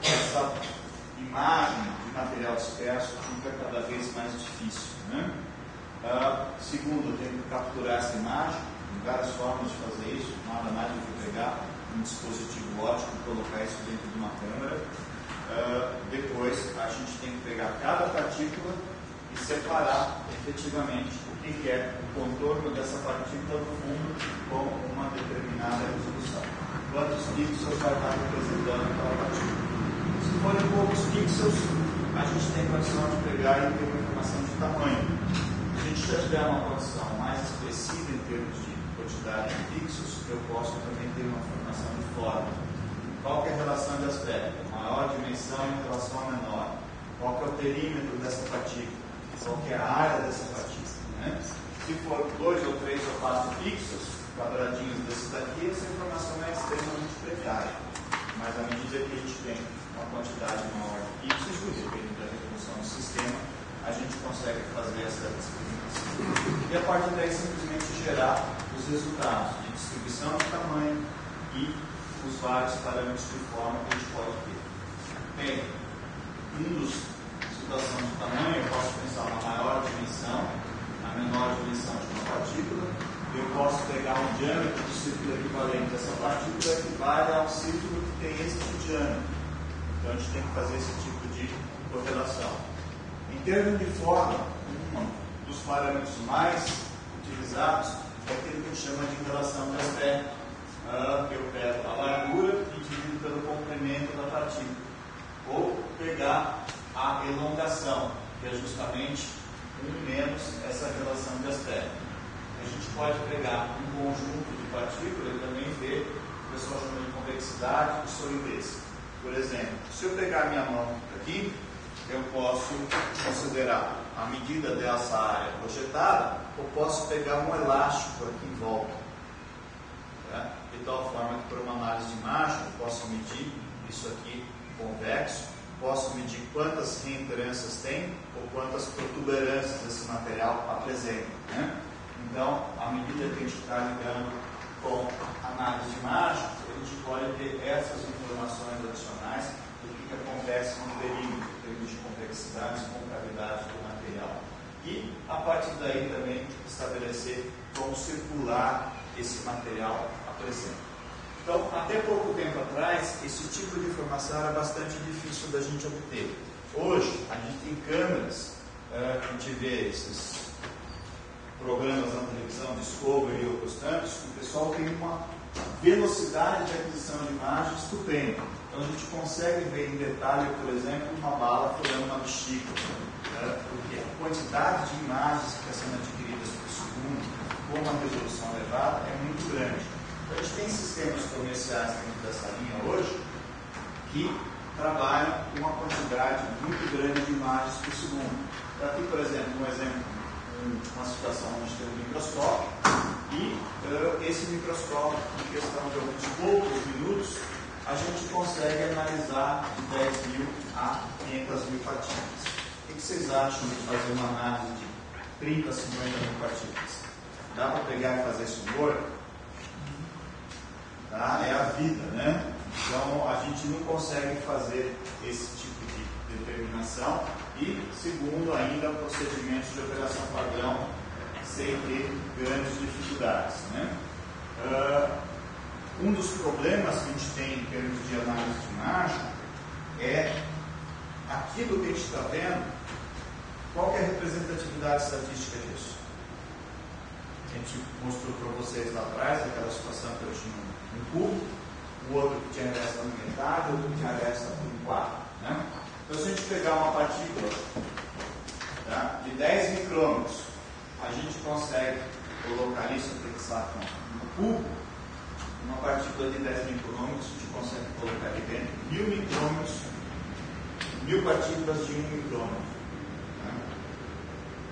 essa imagem de material disperso fica cada vez mais difícil. Né? Segundo, eu tenho que capturar essa imagem, tem várias formas de fazer isso, nada mais do que pegar um dispositivo óptico e colocar isso dentro de uma câmera. Depois, a gente tem que pegar cada partícula e separar efetivamente o que é o contorno dessa partícula no fundo com uma determinada resolução. Quantos pixels vai estar representando aquela partícula? Se forem poucos pixels, a gente tem condição de pegar e ter uma informação de tamanho. Se a gente já tiver uma condição mais expressiva em termos de quantidade de pixels, eu posso também ter uma informação de forma. Qual que é a relação de aspecto? Maior dimensão em relação a menor. Qual que é o perímetro dessa partícula? Qual que é a área dessa partícula? Né? Se for 2 ou 3 ou 4 pixels, quadradinhos desses daqui, essa informação é extremamente precária. Mas à medida que a gente tem uma quantidade maior de pixels, dependendo da resolução do sistema, a gente consegue fazer essa discriminação. E a partir daí simplesmente gerar os resultados de distribuição de tamanho e os vários parâmetros de forma que a gente pode ter. Bem, situação de tamanho, eu posso pensar na maior dimensão, na menor dimensão de uma partícula, eu posso pegar um diâmetro do círculo equivalente dessa partícula que equivale a um círculo que tem esse diâmetro. Então a gente tem que fazer esse tipo de correlação. Em termos de forma, um dos parâmetros mais utilizados é aquele que a gente chama de relação de aspecto. Eu pego a largura e divido pelo comprimento da partícula. Ou pegar a elongação, que é justamente 1 menos essa relação de aspecto. A gente pode pegar um conjunto de partículas e também ver o que o pessoal chama de convexidade e solidez. Por exemplo, se eu pegar minha mão aqui, eu posso considerar a medida dessa área projetada, ou posso pegar um elástico aqui em volta. Tá? De tal forma que, por uma análise de imagem, eu posso medir isso aqui convexo, posso medir quantas reentrâncias tem ou quantas protuberâncias esse material apresenta. Né? Então, à medida que a gente está lidando com análise de imagem, a gente pode ter essas informações adicionais do que acontece no perímetro, em termos de complexidades e concavidade do material. E, a a partir daí também estabelecer como circular esse material apresenta. Então, até pouco tempo atrás, esse tipo de informação era bastante difícil da gente obter. Hoje, a gente tem câmeras, a gente vê esses programas na televisão, Discovery e outros tantos, o pessoal tem uma velocidade de aquisição de imagens estupenda. Então, a gente consegue ver em detalhe, por exemplo, uma bala furando uma bexiga, porque a quantidade de imagens que estão sendo adquiridas por segundo, com uma resolução elevada, é muito grande. Então, a gente tem sistemas comerciais dentro dessa linha hoje que trabalham com uma quantidade muito grande de imagens por segundo. Então, aqui, por exemplo, uma situação onde tem um microscópio e esse microscópio, em questão de alguns poucos minutos, a gente consegue analisar de 10.000 a 500.000 partículas. O que vocês acham de fazer uma análise de 30 a 50.000 partículas? Dá para pegar e fazer isso no Word? Tá? É a vida, né? Então, a gente não consegue fazer esse tipo de determinação e, segundo ainda, procedimentos de operação padrão sem ter grandes dificuldades, né? Um dos problemas que a gente tem em termos de análise de imagem é aquilo que a gente está vendo, qual que é a representatividade estatística disso? A gente mostrou para vocês lá atrás, aquela situação que eu tinha um cubo, o outro que tinha aresta por metade, o outro que tinha aresta por um quarto, né? Então, se a gente pegar uma partícula, tá, de 10 micrômetros, a gente consegue colocar ali, se eu fixar com um cubo, uma partícula de 10 micrômetros, a gente consegue colocar ali dentro 1000 micrômetros, 1000 partículas de 1 micrômetro. Né?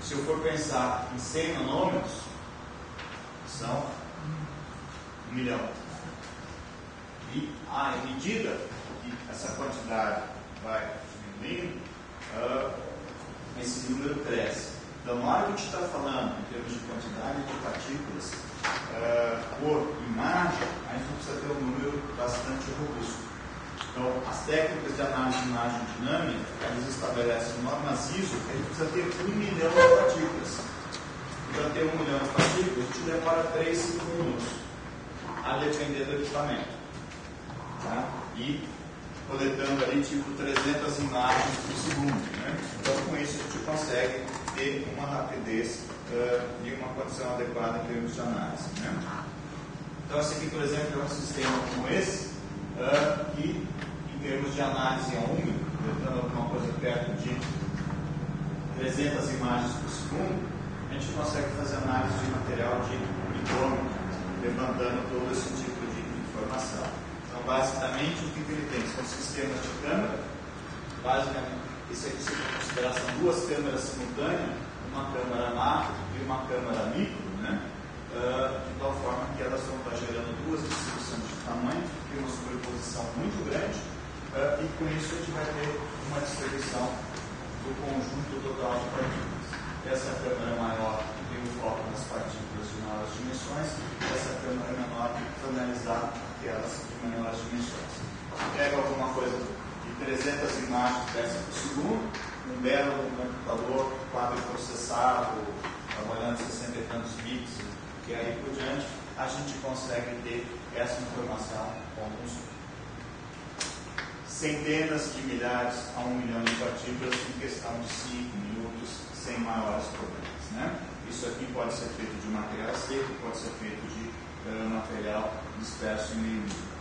Se eu for pensar em 100 nanômetros, são 1 milhão. E à medida que essa quantidade vai diminuindo, esse número cresce. Então, na hora que a gente está falando em termos de quantidade de partículas por imagem, a gente precisa ter um número bastante robusto. Então, as técnicas de análise de imagem dinâmica, elas estabelecem normas ISO que a gente precisa ter 1 milhão de partículas. Para ter 1 milhão de partículas, a gente demora 3 segundos, a depender do equipamento. Tá? E coletando ali tipo 300 imagens por segundo. Né? Então, com isso, a gente consegue ter uma rapidez e uma condição adequada em termos de análise. Né? Então, esse aqui, por exemplo, é um sistema como esse, que, em termos de análise a úmido, coletando alguma coisa perto de 300 imagens por segundo, a gente consegue fazer análise de material de micrômetro, levantando todo esse tipo de informação. Então, basicamente, o que ele tem? São sistemas de câmera. Basicamente, isso aqui se considera são duas câmeras simultâneas, uma câmera macro e uma câmera micro, né? De tal forma que elas vão estar gerando duas distribuições de tamanho, tem uma sobreposição muito grande, e com isso a gente vai ter uma distribuição do conjunto total de partículas. Essa câmera maior tem um foco nas partículas de maiores dimensões, essa câmera menor para analisar aquelas de menores dimensões. Pega alguma coisa de 300 imagens peças por segundo, um belo computador, quadro processado, trabalhando 60 e tantos bits, e aí por diante, a gente consegue ter essa informação com alguns centenas de milhares a 1 milhão de partículas em questão de 5 minutos, sem maiores problemas. Né? Isso aqui pode ser feito de material seco, pode ser feito de material disperso em meio livre.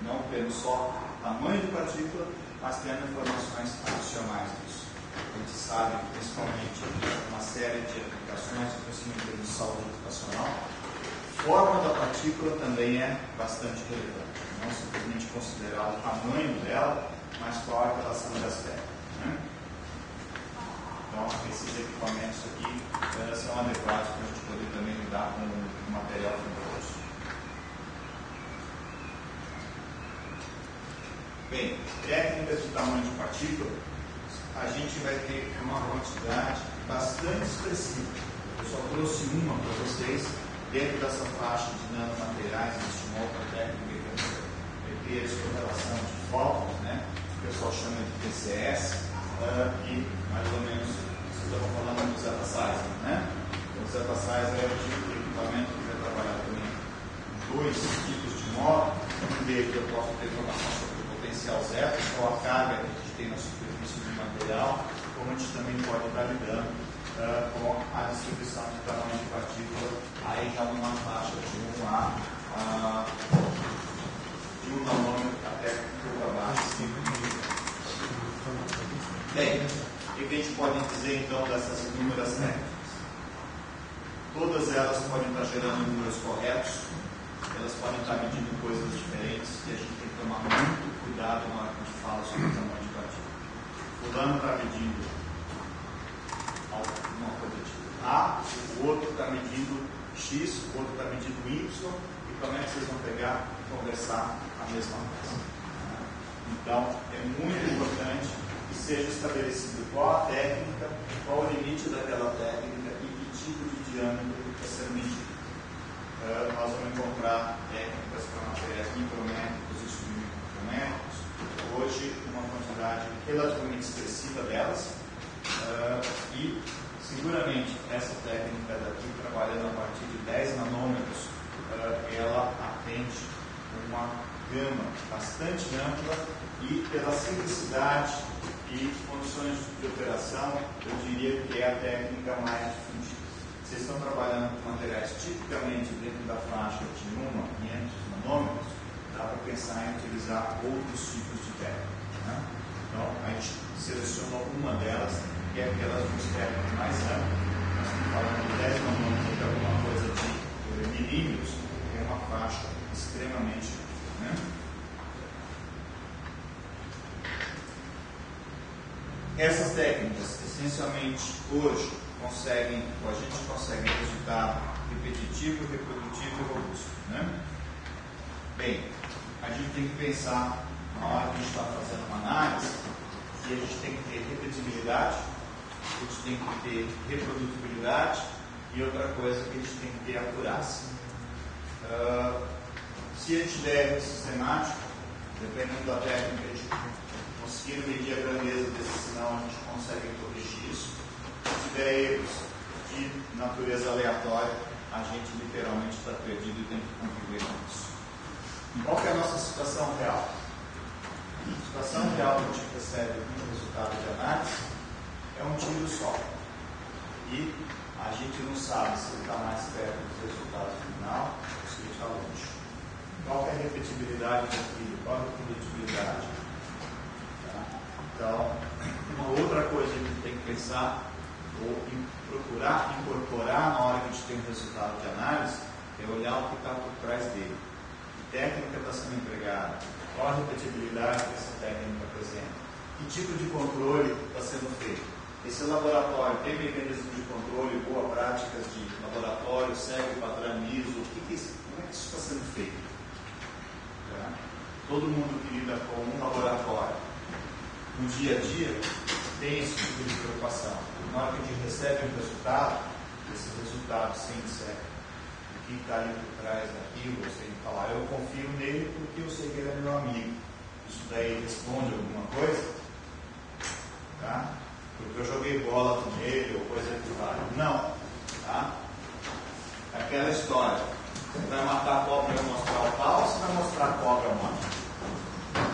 Não temos só tamanho de partícula, mas tendo informações adicionais disso. A gente sabe, principalmente, uma série de aplicações, principalmente de saúde ocupacional, a forma da partícula também é bastante relevante. Não simplesmente considerar o tamanho dela, mas qual a relação de aspecto. Né? Então, esses equipamentos aqui são adequados para a gente poder também lidar com o material fibroso. Bem, técnicas de tamanho de partícula, a gente vai ter uma quantidade bastante expressiva. Eu só trouxe uma para vocês, dentro dessa faixa de nanomateriais, existe uma outra técnica que é de correlação de fótons, né? O pessoal chama de PCS, e mais ou menos, vocês estavam falando do Zeta Size, né? ver que eu posso ter informação sobre o potencial zero, qual a carga que a gente tem na superfície do material, como a gente também pode estar lidando com a distribuição de tamanho de partícula, aí já numa faixa de 1 nanômetro até curva baixa. Bem, o que a gente pode dizer então dessas inúmeras técnicas? Todas elas podem estar gerando números corretos, elas podem estar medindo coisas diferentes e a gente tem que tomar muito cuidado na hora que a gente fala sobre o tamanho de partícula. Fulano está medindo alguma coisa tipo A, o outro está medindo X, o outro está medindo Y, e como é que vocês vão pegar e conversar a mesma coisa? Então, é muito importante que seja estabelecido qual a técnica, qual o limite daquela técnica e que tipo de diâmetro está sendo medido. Nós vamos encontrar técnicas para materiais micrométricos e submicrométricos, hoje uma quantidade relativamente expressiva delas, e seguramente essa técnica daqui, trabalhando a partir de 10 nanômetros, ela atende uma gama bastante ampla e pela simplicidade e condições de operação, eu diria que é a técnica mais difundida. Vocês estão trabalhando com materiais tipicamente dentro da faixa de 1 a 500 nanômetros, dá para pensar em utilizar outros tipos de técnica. Né? Então, a gente selecionou uma delas, que é aquelas do espectro mais amplo. Nós estamos falando de 10 nanômetros, de alguma coisa de milímetros, que é uma faixa extremamente. Né? Essas técnicas, essencialmente, hoje, a gente consegue resultado repetitivo, reprodutivo e robusto. Né? Bem, a gente tem que pensar, na hora que a gente está fazendo uma análise, que a gente tem que ter repetibilidade, a gente tem que ter reprodutibilidade e outra coisa que a gente tem que ter acurácia. Se a gente der erro sistemático, dependendo da técnica, a gente conseguir medir a grandeza desse sinal, a gente consegue corrigir isso. Se tiver erros de natureza aleatória, a gente literalmente está perdido e tem que conviver com isso. Qual que é a nossa situação real? A situação real que a gente recebe no resultado de análise é um tiro só. E a gente não sabe se ele está mais perto dos resultados final ou se ele está longe. Qual que é a repetibilidade daquilo? Qual é a reprodutibilidade? Tá? Então, uma outra coisa que a gente tem que pensar ou procurar incorporar na hora que a gente tem um resultado de análise é olhar o que está por trás dele. Que técnica está sendo empregada? Qual a repetibilidade que essa técnica apresenta? Que tipo de controle está sendo feito? Esse laboratório tem mecanismos de controle, boas práticas de laboratório, segue o padronizo? Como é que isso está sendo feito? Tá? Todo mundo que lida com um laboratório no dia a dia tem esse tipo de preocupação. Na hora que a gente recebe um resultado, esse resultado sem ser o que está ali por trás daquilo, você falar, eu confio nele porque eu sei que ele é meu amigo. Isso daí responde alguma coisa? Tá? Porque eu joguei bola com ele ou coisa que vale. Não. Tá? Aquela história. Você vai matar a cobra para mostrar o pau ou você vai mostrar a cobra morta? Tá?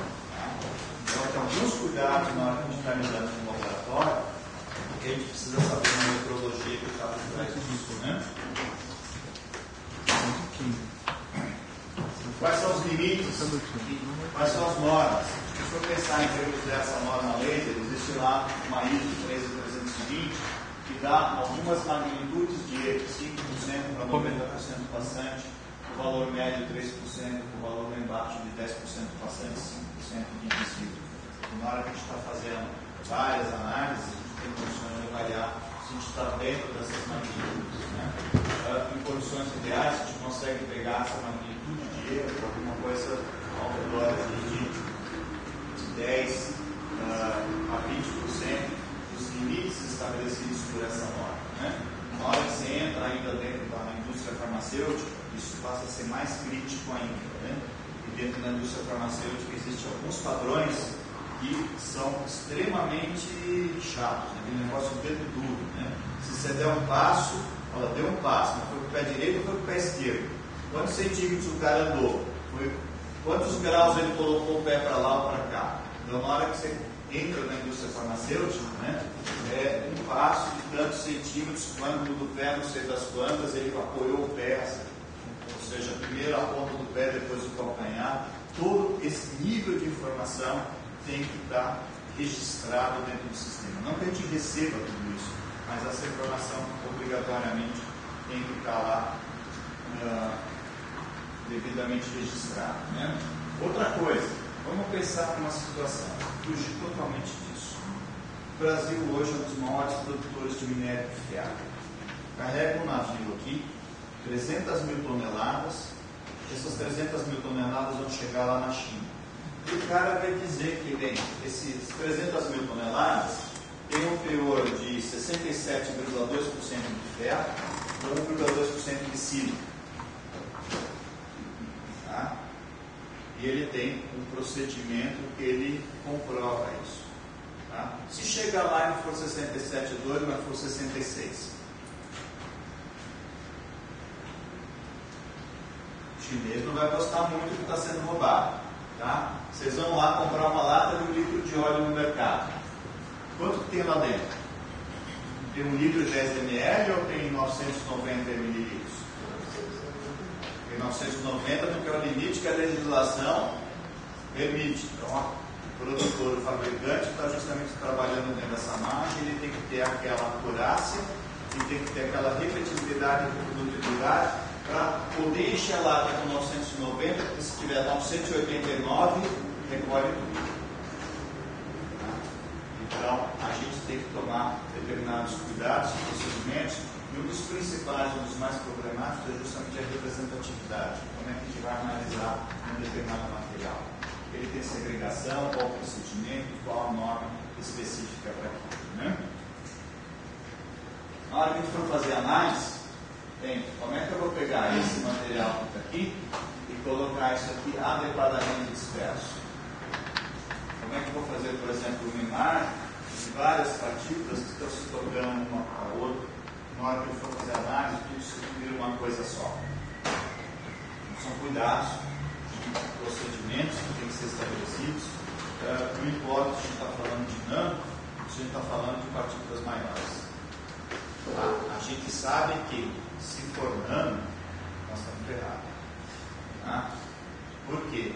Então tem alguns cuidados na hora que a gente está lidando com o laboratório, porque a gente precisa saber uma metodologia que está por trás disso, né? Quais são os limites? Quais são as normas? Se for pensar em termos dessa norma laser, existe lá uma ISO 13320 que dá algumas magnitudes de erro, 5% para 90% do passante, o valor médio 3%, o valor lá embaixo de 10% do passante, 5% de impossível. Na hora que a gente está fazendo várias análises, a gente tem condições de avaliar se a gente está dentro dessas magnitudes. Né? Em condições ideais, a gente consegue pegar essa magnitude de erro, alguma coisa ao redor de 10 a 20% dos limites estabelecidos por essa norma. Né? Na hora que você entra ainda dentro da indústria farmacêutica, isso passa a ser mais crítico ainda. Né? E dentro da indústria farmacêutica existem alguns padrões que são extremamente chatos, né? Aquele negócio de dedo duro. Né? Se você der um passo, fala, deu um passo, mas foi para o pé direito ou foi para o pé esquerdo? Quantos centímetros o cara andou? Foi quantos graus ele colocou o pé para lá ou para cá. Então, na hora que você entra na indústria farmacêutica, né, é um passo de tantos centímetros, o ângulo do pé, não sei das quantas, ele apoiou o pé, ou seja, primeiro a ponta do pé, depois o calcanhar. Todo esse nível de informação tem que estar registrado dentro do sistema. Não que a gente receba tudo isso, mas essa informação obrigatoriamente tem que estar lá devidamente registrada, né? Outra coisa, vamos pensar numa situação, fugir totalmente disso. O Brasil hoje é um dos maiores produtores de minério de ferro. Carrega um navio aqui, 300 mil toneladas, essas 300 mil toneladas vão chegar lá na China. E o cara vai dizer que, bem, esses 300 mil toneladas tem um teor de 67,2% de ferro e 1,2% de sílica. Tá? E ele tem um procedimento que ele comprova isso. Tá? Se chegar lá e for 67,2, mas for 66. O chinês não vai gostar muito do que está sendo roubado. Tá? Vocês vão lá comprar uma lata de 1 litro de óleo no mercado. Quanto que tem lá dentro? Tem 1 litro de 10 ml ou tem 990 ml? Tem 990 porque é o limite que a legislação permite. Então, o produtor, o fabricante está justamente trabalhando dentro dessa margem, ele tem que ter aquela acurácia e tem que ter aquela repetibilidade do produto e durar para poder encher a lata com 990, porque se tiver dar um 189, recolhe tudo. Então, a gente tem que tomar determinados cuidados, procedimentos, e um dos principais, um dos mais problemáticos é justamente a representatividade. Como é que a gente vai analisar um determinado material? Ele tem segregação, qual o procedimento, qual a norma específica para aquilo, né? Na hora que a gente for fazer análise, bem, como é que eu vou pegar esse material que está aqui e colocar isso aqui adequadamente disperso? Como é que eu vou fazer, por exemplo, um imar de várias partículas que estão se tocando uma com a outra? Na hora que eu for fazer análise, tudo isso vira uma coisa só. Então, são cuidados, procedimentos que têm que ser estabelecidos. Não importa se a gente está falando de nano, se a gente está falando de partículas maiores. A gente sabe que se for nano, nós estamos ferrados. Tá? Por quê?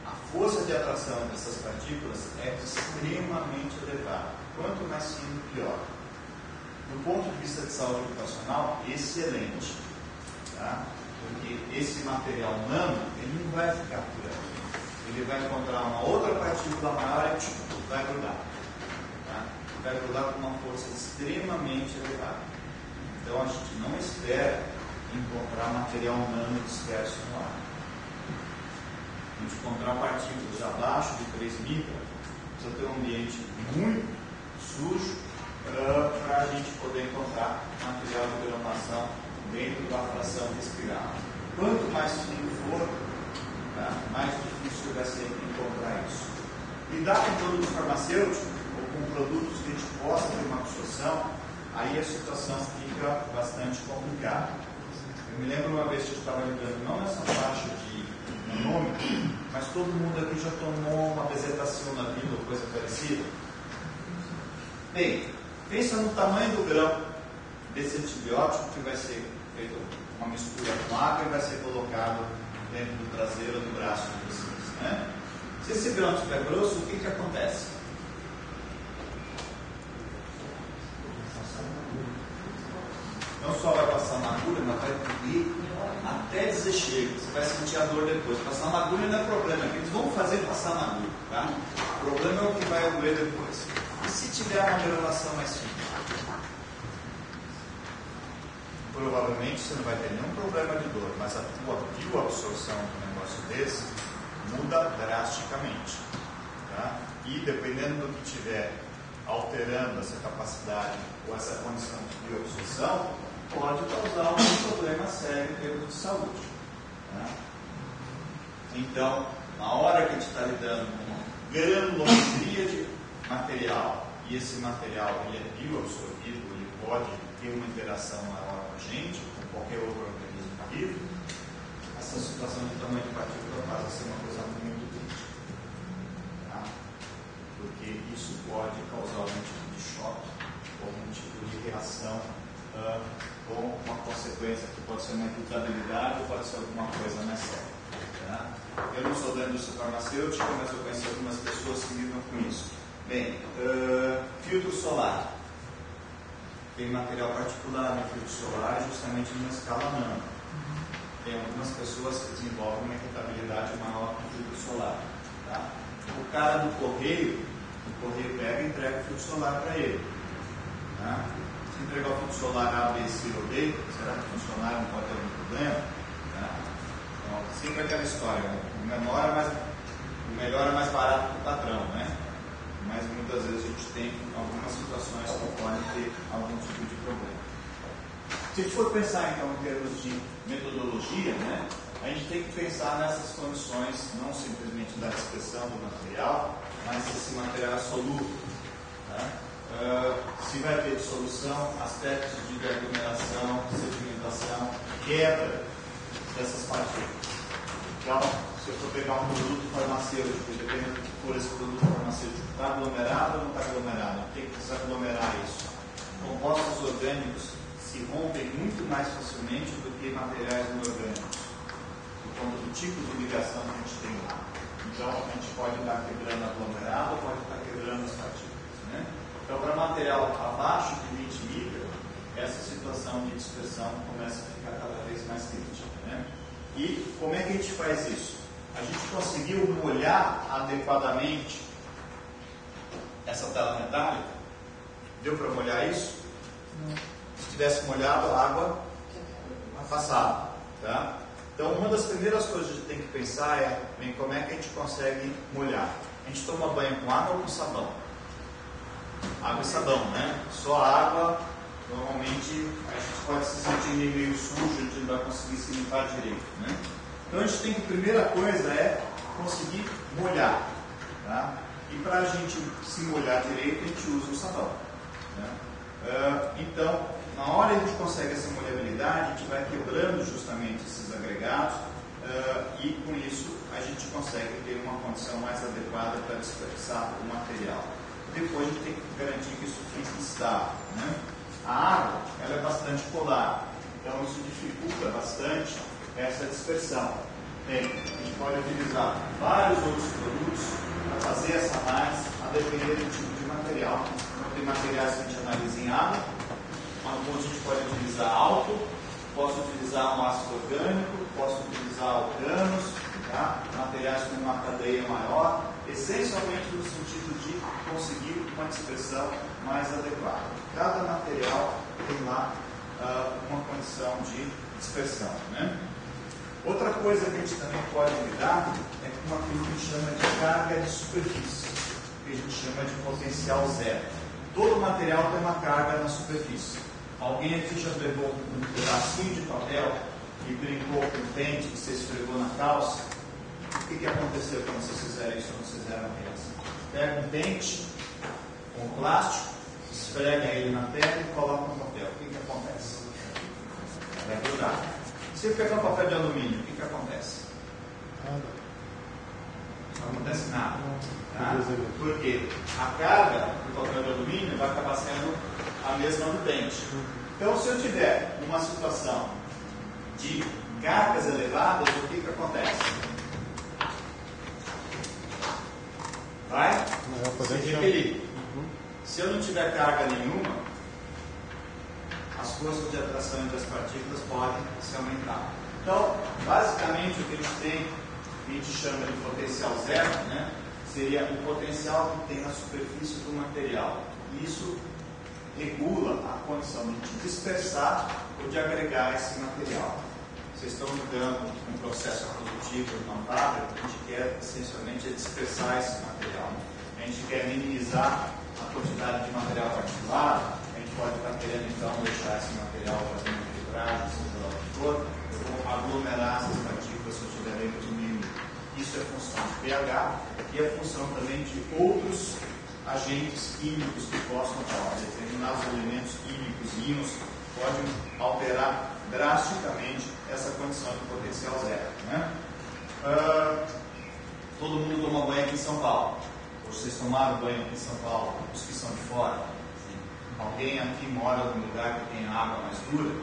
A força de atração dessas partículas é extremamente elevada. Quanto mais fino, pior. Do ponto de vista de saúde ocupacional, excelente. Tá? Porque esse material nano, ele não vai ficar por aí. Ele vai encontrar uma outra partícula maior e vai grudar. Tá? Vai grudar com uma força extremamente elevada. Então a gente não espera encontrar material nano disperso no ar. A gente encontrar partículas abaixo de 3 micras, precisa ter um ambiente muito sujo para a gente poder encontrar material de gramação dentro da fração respirável. Quanto mais fino for, tá, mais difícil vai ser encontrar isso. Lidar com produtos farmacêuticos ou com produtos que a gente possa ter uma absorção, aí a situação fica bastante complicada. Eu me lembro uma vez que eu estava lidando, não nessa faixa de nanômetro, mas todo mundo aqui já tomou uma bezetacil na vida ou coisa parecida. Bem, pensa no tamanho do grão desse antibiótico que vai ser feito uma mistura com água e vai ser colocado dentro do traseiro do braço de vocês, né? Se esse grão estiver grosso, o que acontece? Não só vai passar na agulha, mas vai doer até dizer chega. Você vai sentir a dor depois. Passar na agulha não é problema, eles vão fazer passar na agulha, tá? O problema é o que vai doer depois. E se tiver uma granulação mais fina? Provavelmente você não vai ter nenhum problema de dor, mas a tua bioabsorção de um negócio desse muda drasticamente. Tá? E dependendo do que estiver alterando essa capacidade ou essa condição de bioabsorção, pode causar um problema sério em termos de saúde. Tá? Então, na hora que a gente está lidando com uma granulometria de material, e esse material ele é bioabsorvido, ele pode ter uma interação maior com a gente, ou com qualquer outro organismo vivo, a essa situação de tamanho de partícula passa a ser uma coisa muito crítica. Tá? Porque isso pode causar algum tipo de choque, algum tipo de reação com uma consequência que pode ser uma irritabilidade ou pode ser alguma coisa mais séria. Tá? Eu não sou da indústria farmacêutica, mas eu conheço algumas pessoas que lidam com isso. Bem, filtro solar. Tem material particular no filtro solar justamente numa escala nano. Tem algumas pessoas que desenvolvem uma irritabilidade maior com o filtro solar. Tá? O cara do correio pega e entrega o filtro solar para ele. Tá? Se entregar o filtro solar A, B, C ou D, será que o funcionário não pode ter algum problema? Tá? Então, sempre aquela história, o melhor é mais barato que o patrão, né? Mas muitas vezes a gente tem algumas situações que podem ter algum tipo de problema. Se a gente for pensar então em termos de metodologia, né, a gente tem que pensar nessas condições, não simplesmente da dispersão do material, mas se esse material é solúvel. Tá? Se vai ter dissolução, aspectos de aglomeração, sedimentação, quebra dessas partículas. Então, se eu for pegar um produto farmacêutico, dependendo do que for esse produto farmacêutico, está aglomerado ou não está aglomerado? Tem que desaglomerar isso. Compostos orgânicos se rompem muito mais facilmente do que materiais inorgânicos, por conta do tipo de ligação que a gente tem lá. Então, a gente pode estar quebrando aglomerado ou pode estar quebrando as partículas. Né? Então, para material abaixo de 20 micra, essa situação de dispersão começa a ficar cada vez mais crítica. Né? E como é que a gente faz isso? A gente conseguiu molhar adequadamente essa tela metálica? Deu para molhar isso? Não. Se tivesse molhado, a água passava. Tá? Então, uma das primeiras coisas que a gente tem que pensar é como é que a gente consegue molhar. A gente toma banho com água ou com sabão? Água e sabão, né? Só água, normalmente a gente pode se sentir meio sujo, a gente não vai conseguir se limpar direito. Né? Então, a gente tem que, a primeira coisa é conseguir molhar. Tá? E para a gente se molhar direito, a gente usa o sabão. Né? Então, na hora que a gente consegue essa molhabilidade, a gente vai quebrando justamente esses agregados e com isso a gente consegue ter uma condição mais adequada para dispersar o material. Depois a gente tem que garantir que isso fique estável. Né? A água ela é bastante polar, então isso dificulta bastante essa dispersão. Bem, a gente pode utilizar vários outros produtos para fazer essa análise, a depender do tipo de material. Então, tem materiais que a gente analisa em água, alguns a gente pode utilizar álcool, posso utilizar um ácido orgânico, posso utilizar alcanos, tá? Materiais com uma cadeia maior, essencialmente no sentido de conseguir uma dispersão mais adequada. Cada material tem lá uma condição de dispersão. Né? Outra coisa que a gente também pode lidar é com aquilo que a gente chama de carga de superfície, que a gente chama de potencial zero. Todo material tem uma carga na superfície. Alguém aqui já pegou um pedacinho de papel e brincou com o pente que você esfregou na calça? O que aconteceu quando vocês fizeram isso ou não fizeram isso? Pega um pente, um plástico, esfrega ele na terra e coloca no papel. O que acontece? Vai grudar. Se eu pegar um papel de alumínio, o que acontece? Não acontece nada. Tá? Porque a carga do papel de alumínio vai acabar sendo a mesma do pente. Então, se eu tiver uma situação de cargas elevadas, o que acontece? Vai se repelir. Se eu não tiver carga nenhuma, as forças de atração entre as partículas podem se aumentar. Então, basicamente, o que a gente tem, que a gente chama de potencial zero, né, seria o potencial que tem na superfície do material. Isso regula a condição de dispersar ou de agregar esse material. Vocês estão lidando com um processo produtivo numa fábrica, a gente quer essencialmente dispersar esse material. A gente quer minimizar a quantidade de material particulado, a gente pode estar querendo então deixar esse material fazendo filtragem, seja lá o que for, eu vou aglomerar essas partículas se eu estiver dentro do meio. Isso é função de pH e é função também de outros agentes químicos que possam determinados elementos químicos, íons, podem alterar drasticamente essa condição de potencial zero. Né? Todo mundo toma banho aqui em São Paulo. Vocês tomaram banho aqui em São Paulo? Os que são de fora? Sim. Alguém aqui mora num lugar que tem água mais dura?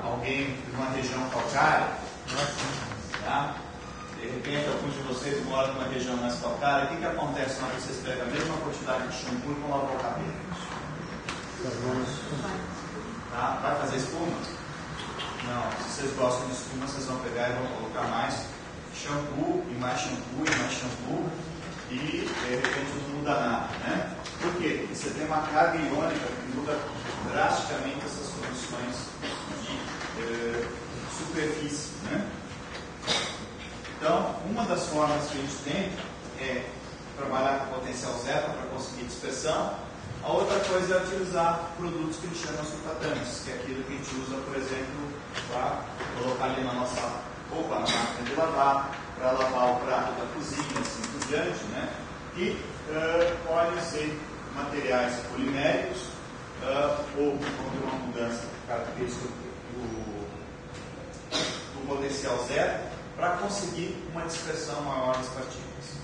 Alguém numa região calcária? Tá? De repente, alguns de vocês moram numa região mais calcária. O que acontece na hora que vocês pegam a mesma quantidade de shampoo e vão lavar o cabelo? Tá? Vai fazer espuma? Não. Se vocês gostam de espuma, vocês vão pegar e vão colocar mais shampoo e mais shampoo e mais shampoo e de repente não muda nada, né? Por quê? Porque você tem uma carga iônica que muda drasticamente essas condições de superfície, né? Então, uma das formas que a gente tem é trabalhar com potencial zero para conseguir dispersão. A outra coisa é utilizar produtos que a gente chama surfatantes, que é aquilo que a gente usa, por exemplo, para colocar ali na nossa roupa, na máquina de lavar, para lavar o prato da cozinha, assim por diante, né? E podem ser materiais poliméricos ou com uma mudança característica do potencial zero para conseguir uma dispersão maior das partículas.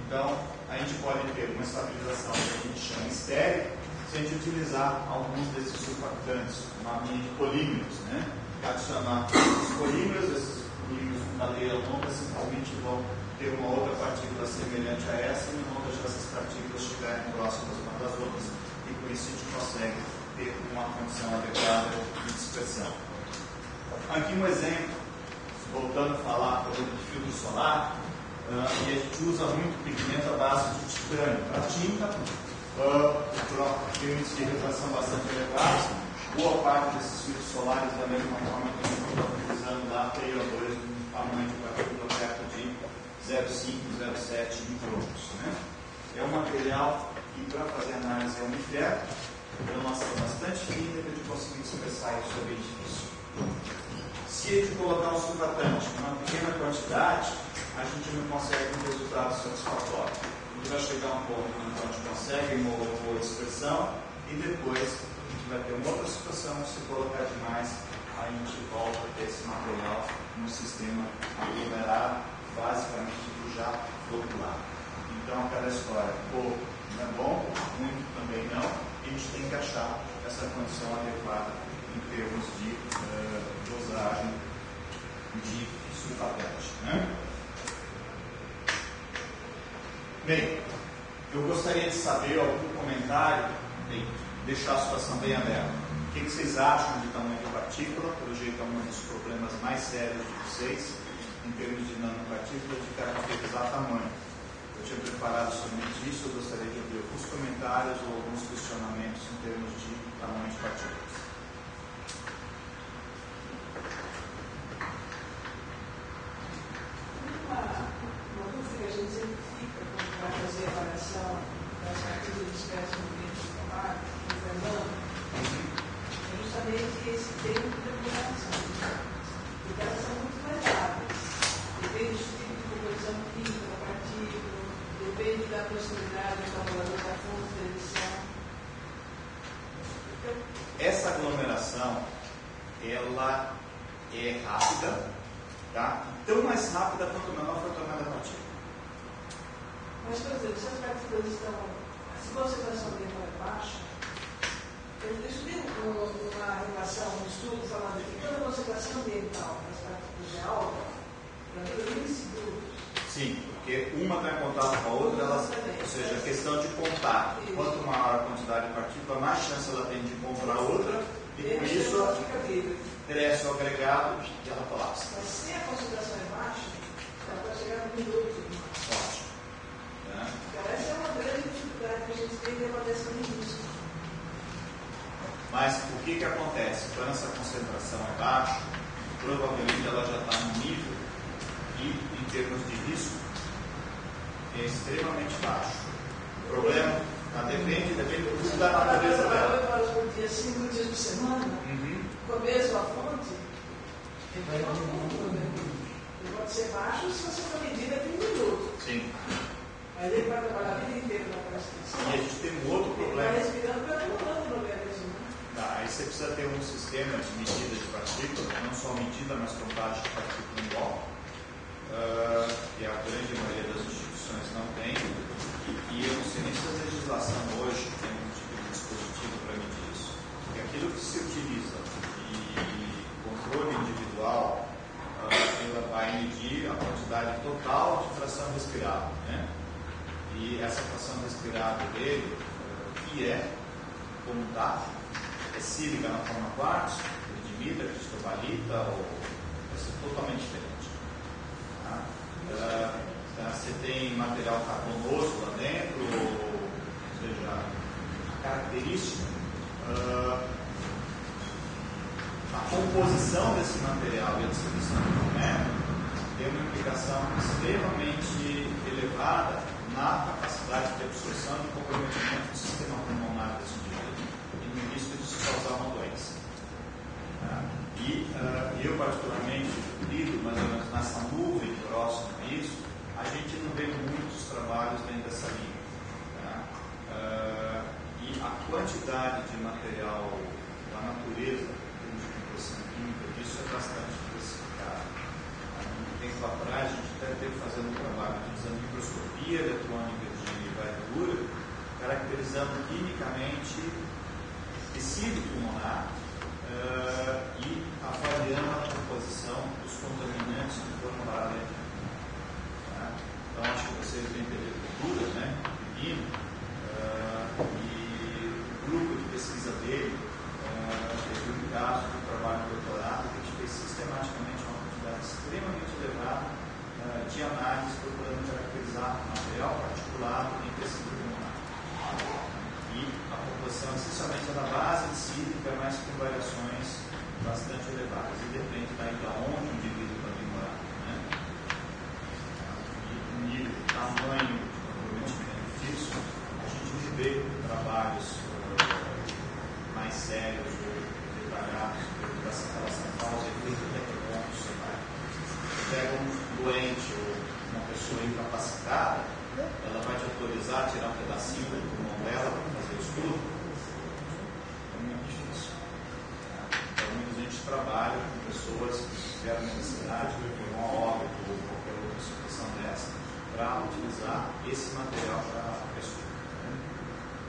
Então, a gente pode ter uma estabilização que a gente chama estéril se a gente utilizar alguns desses surfatantes, uma linha de polímeros, né? Adicionar os polímeros, esses polímeros com cadeia longa simplesmente vão ter uma outra partícula semelhante a essa e onde essas partículas estiverem próximas umas das outras e com isso a gente consegue ter uma condição adequada de dispersão. Aqui um exemplo, voltando a falar por exemplo, de filtro solar, e a gente usa muito pigmento à base de titânio para tinta, tem um índice de refração bastante elevado. Boa parte desses filtros solares, da mesma forma que a gente está utilizando lá, TiO2 no tamanho de partícula perto de 0,5, 0,7 micrômetros. Né? É um material que, para fazer análise ao inferno, é uma ação bastante fina de conseguir dispersar isso é bem difícil. Se a gente colocar um surfatante em uma pequena quantidade, a gente não consegue um resultado satisfatório. A gente vai chegar a um ponto onde a gente consegue uma boa dispersão e depois a gente vai ter uma outra situação, se colocar demais, a gente volta a ter esse material num sistema aglomerado, basicamente do já flocculado. Então, aquela história, pouco não é bom, muito também não, e a gente tem que achar essa condição adequada em termos de dosagem de surfatante. Né? Bem, eu gostaria de saber algum comentário, deixar a situação bem aberta. O que vocês acham de tamanho de partícula? Pelo jeito é um dos problemas mais sérios de vocês, em termos de nanopartículas, de caracterizar tamanho. Eu tinha preparado somente isso, eu gostaria de ouvir alguns comentários ou alguns questionamentos em termos de tamanho de partículas. Uma dúvida que a gente sempre fica quando vai fazer a avaliação das partículas de espécie no ambiente escolar, no Fernando, é justamente esse tempo de depuração, porque elas são muito variáveis. Depende do tipo de composição química da partícula, depende da proximidade do calculador da fonte de emissão. Então, essa aglomeração, ela é rápida, tá? Tão mais rápida quanto menor for o tamanho da partícula. mas, por exemplo, se as partículas estão, se a concentração dele é baixa, eu vi uma relação, um estudo falando que toda a concentração ambiental das partículas é alta, para milissegundos. Sim, porque uma está em contato com a outra, ou seja, a questão de contato. Quanto maior a quantidade de partícula, mais chance ela tem de encontrar outra, e com isso cresce o agregado e ela colapsa. Mas se a concentração é baixa, ela pode chegar a minutos. Ótimo. Né? Então, essa é uma grande dificuldade que a gente tem de avaliação de risco. Mas o que acontece? Quando essa concentração é baixa, provavelmente ela já está no nível e, em termos de risco, é extremamente baixo. O problema depende do da natureza dela. 8 horas por dia, 5 dias por semana, começo a fonte, ele pode ser baixo se você for medir daqui a 1 minuto. Sim. Mas ele vai trabalhar a vida inteira naquela situação. E a gente tem um outro Ele problema. vai respirando para todo o organismo. Aí você precisa ter um sistema de medida de partículas, não só medida, mas contagem de partículas em bloco, que a grande maioria das instituições não tem, e eu não sei nem se a legislação hoje tem um tipo de dispositivo para medir isso. Porque aquilo que se utiliza de controle individual, ela vai medir a quantidade total de fração respirável, né? E essa fração respirável dele, que é como tá, é sílica na forma quartzo, credimida, cristobalita, ou vai ser totalmente diferente. Tá? Você tem material carbonoso lá dentro, ou seja, a característica, a composição desse material e a distribuição do método tem uma implicação extremamente elevada na capacidade de absorção e comprometimento do sistema pulmonar desse indivíduo e no risco de se causar uma doença. E eu, particularmente, lido mais ou menos nessa nuvem próxima a isso, a gente não vê muitos trabalhos dentro dessa linha. E a quantidade de material da natureza, em termos de composição química, disso é bastante diversificado. Um tempo atrás, a gente até teve fazendo um trabalho de exame de microscopia eletrônica de varredura, caracterizando quimicamente tecido pulmonar e avaliando a composição dos contaminantes que foram para dentro. Então, acho que vocês vêm pela cultura, né? Pepino, e o grupo de pesquisa dele teve um caso de trabalho de doutorado que a gente fez sistematicamente uma quantidade extremamente elevada de análise procurando caracterizar material particulado em tecido pulmonar. E a composição essencialmente é da base de sílica, mas com variações bastante elevadas, e depende daí de onde o indivíduo está bem morado, né? E o nível, o tamanho de comprometimento disso, a gente vê trabalhos mais sérios ou detalhados dessa relação causa e efeito, até que ponto você vai. Pega um doente ou uma pessoa incapacitada, ela vai te autorizar a tirar um pedacinho do pulmão dela para fazer o estudo. É muito difícil. Então, muita gente trabalha com pessoas que tiveram necessidade de uma óbito ou qualquer outra situação dessa para utilizar esse material para estudo.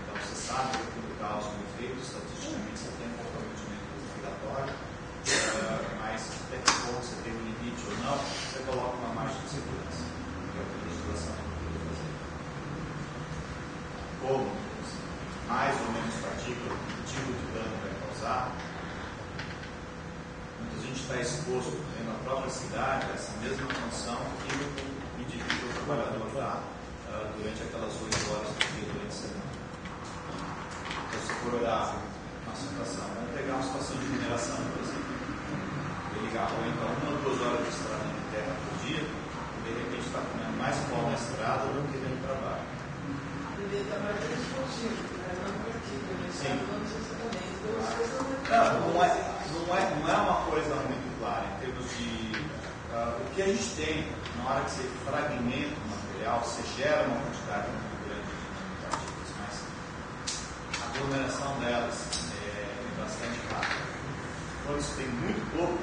Então, você sabe que aquilo causa um efeito, estatisticamente você tem um comprometimento respiratório, mas até que ponto você tem um limite ou não, você coloca uma margem de segurança, que é o que a legislação procura fazer. Como mais ou menos partícula, que tipo de dano vai causar. Muita gente está exposto na própria cidade a essa mesma condição que o indivíduo trabalhador está durante aquelas 8 horas do dia durante a semana. Então, se for olhar uma situação, vamos pegar uma situação de mineração, por exemplo. Ele gasta então 1 ou 2 horas de estrada de terra por dia, e de repente está comendo mais pó na estrada do que dentro do trabalho. Ele está mais responsivo, não partícula, ele sabe não necessariamente. Não é uma coisa muito clara em termos de o que a gente tem na hora que você fragmenta o material, você gera uma quantidade muito grande de partículas, mas a aglomeração delas é bastante rápida. Quando você tem muito pouco,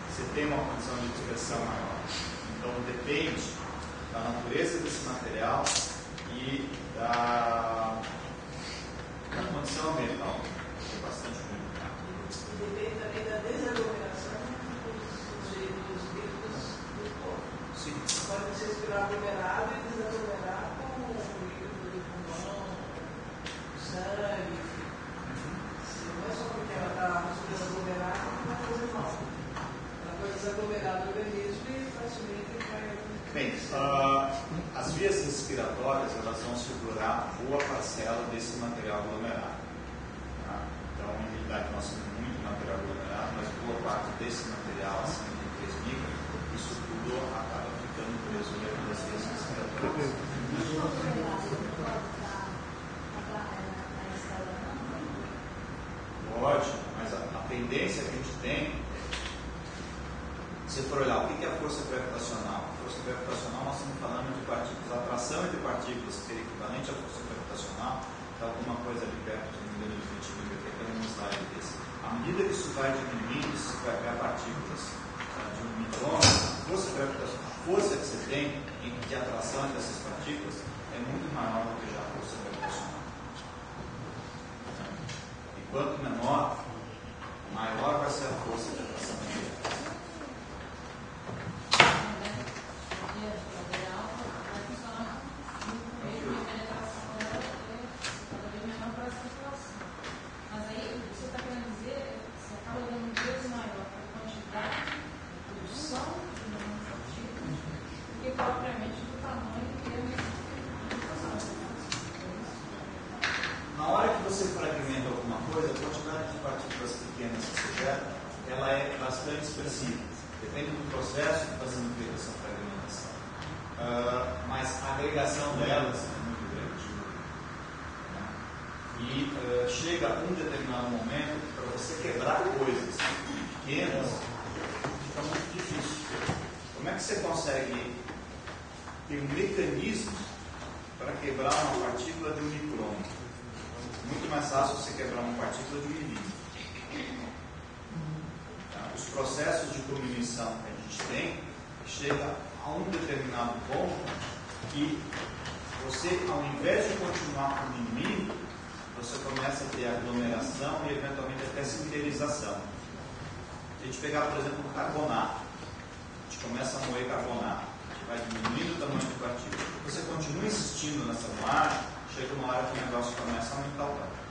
você tem uma condição de dispersão maior. Então depende da natureza desse material e da condição ambiental, que é bastante complicado. E depende também da desaglomeração dos líquidos do corpo. Sim. Pode ser respirar aglomerado e desaglomerar com o líquido do pulmão, sangue. Não é só porque ela está respirando aglomerada que vai fazer mal. Ela pode desaglomerar do organismo e facilmente vai. Bem, as vias respiratórias elas vão segurar boa parcela desse material aglomerado. Tá? Então, em realidade, nós temos muito material aglomerado, mas boa parte desse material, acima de 3 micras, isso tudo acaba ficando preso dentro das vias respiratórias. Pode, mas a tendência que a gente tem, se for olhar o que é a força gravitacional? A força gravitacional, nós estamos falando de partículas, a atração entre partículas está alguma coisa ali perto do modelo de ventilador, que é um slide desse. À medida que isso vai diminuindo, isso vai pegar partículas de um micrômetro, a força que você tem de atração dessas partículas é muito maior do que já a força gravitacional. E quanto menor, maior vai ser a força de atração direta. Mas aí, você está querendo dizer, você acaba dando um peso maior para a quantidade de produção de nanopartículas do que propriamente do tamanho que é a Na hora que você fragmenta alguma coisa, a quantidade de partículas pequenas que você gera, ela é bastante expressiva. Depende do processo que está sendo feita essa fragmentação. Mas a agregação delas é muito grande. E chega um determinado momento que para você quebrar coisas pequenas fica muito difícil. Como é que você consegue ter um mecanismo para quebrar uma partícula de um micrômetro? Muito mais fácil você quebrar uma partícula de um milímetro. Os processos de comunicação que a gente tem chega a um determinado ponto que você, ao invés de continuar com o milímetro, você começa a ter aglomeração e eventualmente até sinterização. Se a gente pegar, por exemplo, o carbonato, a gente começa a moer carbonato, a gente vai diminuindo o tamanho de partícula. Você continua insistindo nessa moagem, chega uma hora que o negócio começa a aumentar o tamanho.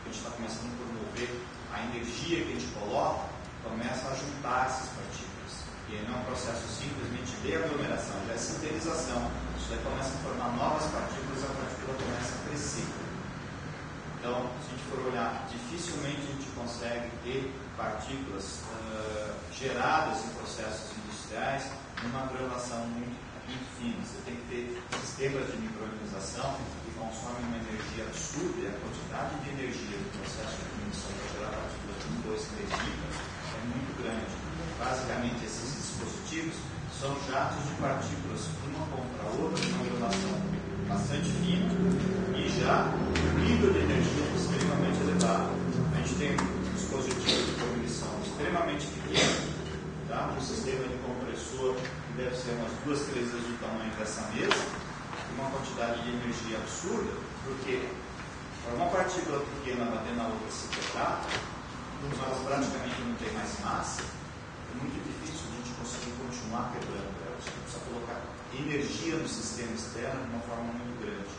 A gente está começando a promover a energia que a gente coloca, começa a juntar essas partículas. E aí não é um processo simplesmente de aglomeração, já é sinterização. Isso daí começa a formar novas partículas e a partícula começa a crescer. Então, se a gente for olhar, dificilmente a gente consegue ter partículas geradas em processos industriais numa granulação muito fina. Você tem que ter sistemas de microorganização que consomem uma energia absurda, e a quantidade de energia do processo de emissão para gerar partículas de 1, 2, 3 micras é muito grande. Basicamente, esses dispositivos são jatos de partículas, uma contra a outra, numa relação bastante fina e já um nível de energia extremamente elevado. A gente tem um dispositivo de comunicação extremamente pequeno, tá? Um sistema de compressor que deve ser umas 2, 3 vezes do tamanho dessa mesa, uma quantidade de energia absurda, porque para uma partícula pequena bater na outra se quebrar, como elas praticamente não tem mais massa, é muito difícil a gente conseguir continuar quebrando elas. Você precisa colocar energia no sistema externo de uma forma muito grande.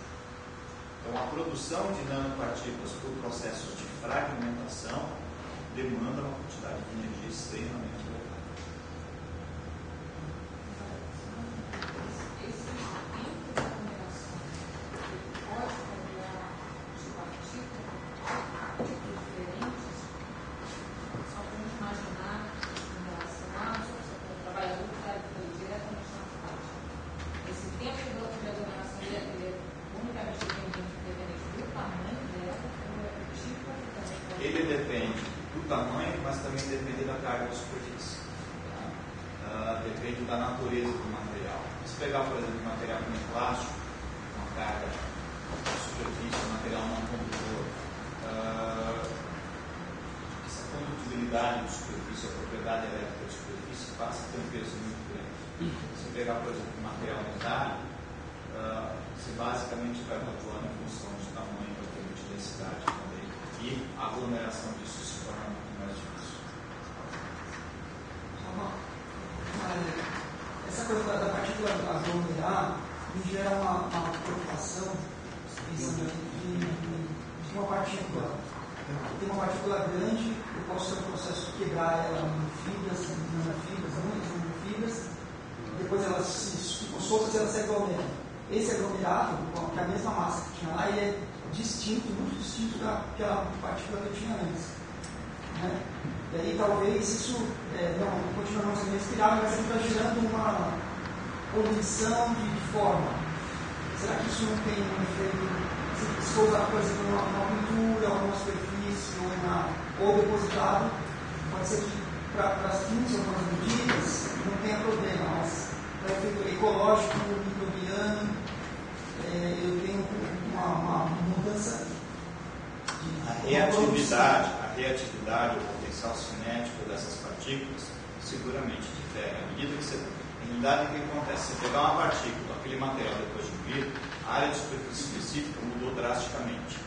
Então, a produção de nanopartículas por processos de fragmentação demanda uma quantidade de energia extremamente elevada. Ele depende do tamanho, mas também depende da carga da superfície. Depende da natureza do material. Se pegar, por exemplo, um material como plástico, uma carga de superfície, um material não condutor, essa condutibilidade de superfície, a propriedade elétrica de superfície passa a ter um peso muito grande. Se pegar, por exemplo, um material metálico, você basicamente vai atuando em função de tamanho, de densidade também. E a aglomeração disso se torna muito mais difícil. Essa coisa da partícula aglomerar me gera uma preocupação pensando de uma partícula. Tem uma partícula grande, eu posso ter um processo de quebrar ela em fibras, nanofibras, depois elas ficam soltas e elas se aglomeram. Esse aglomerado, que é a mesma massa que tinha lá, ele é distinto, muito distinto daquela partícula que eu tinha antes. Né? E aí talvez isso não continue não sendo respirável, mas ele está gerando uma condição de forma. Será que isso não tem um efeito? Se for usar, por exemplo, uma pintura, ou uma superfície, ou depositado, pode ser que para as 15 ou algumas medidas não tenha problema, mas para efeito ecológico, microbiano, eu tenho uma mudança A reatividade, o potencial cinético dessas partículas seguramente difere. À medida que você. Em realidade, o que acontece? Você pegar uma partícula, aquele material depois de vidro, a área de superfície específica mudou drasticamente.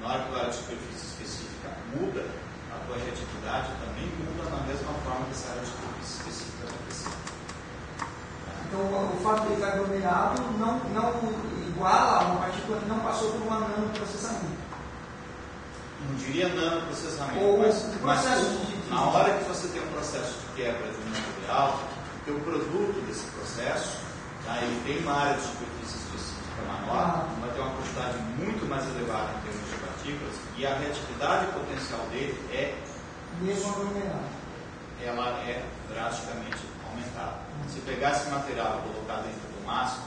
Na hora que a área de superfície específica muda, a tua reatividade também muda na mesma forma que essa área de superfície específica vai crescer. Então, o fato de ele estar aglomerado não iguala a uma partícula que não passou por um nanoprocessamento. Não diria nanoprocessamento, Ou mas na hora que você tem um processo de quebra de um material, o teu produto desse processo, tá, ele tem uma área de superfície específica maior, vai ter uma quantidade muito mais elevada em termos de partículas, e a reatividade potencial dele é mesmo aglomerado. Ela é drasticamente aumentada. Se pegar esse material e colocar dentro do máximo,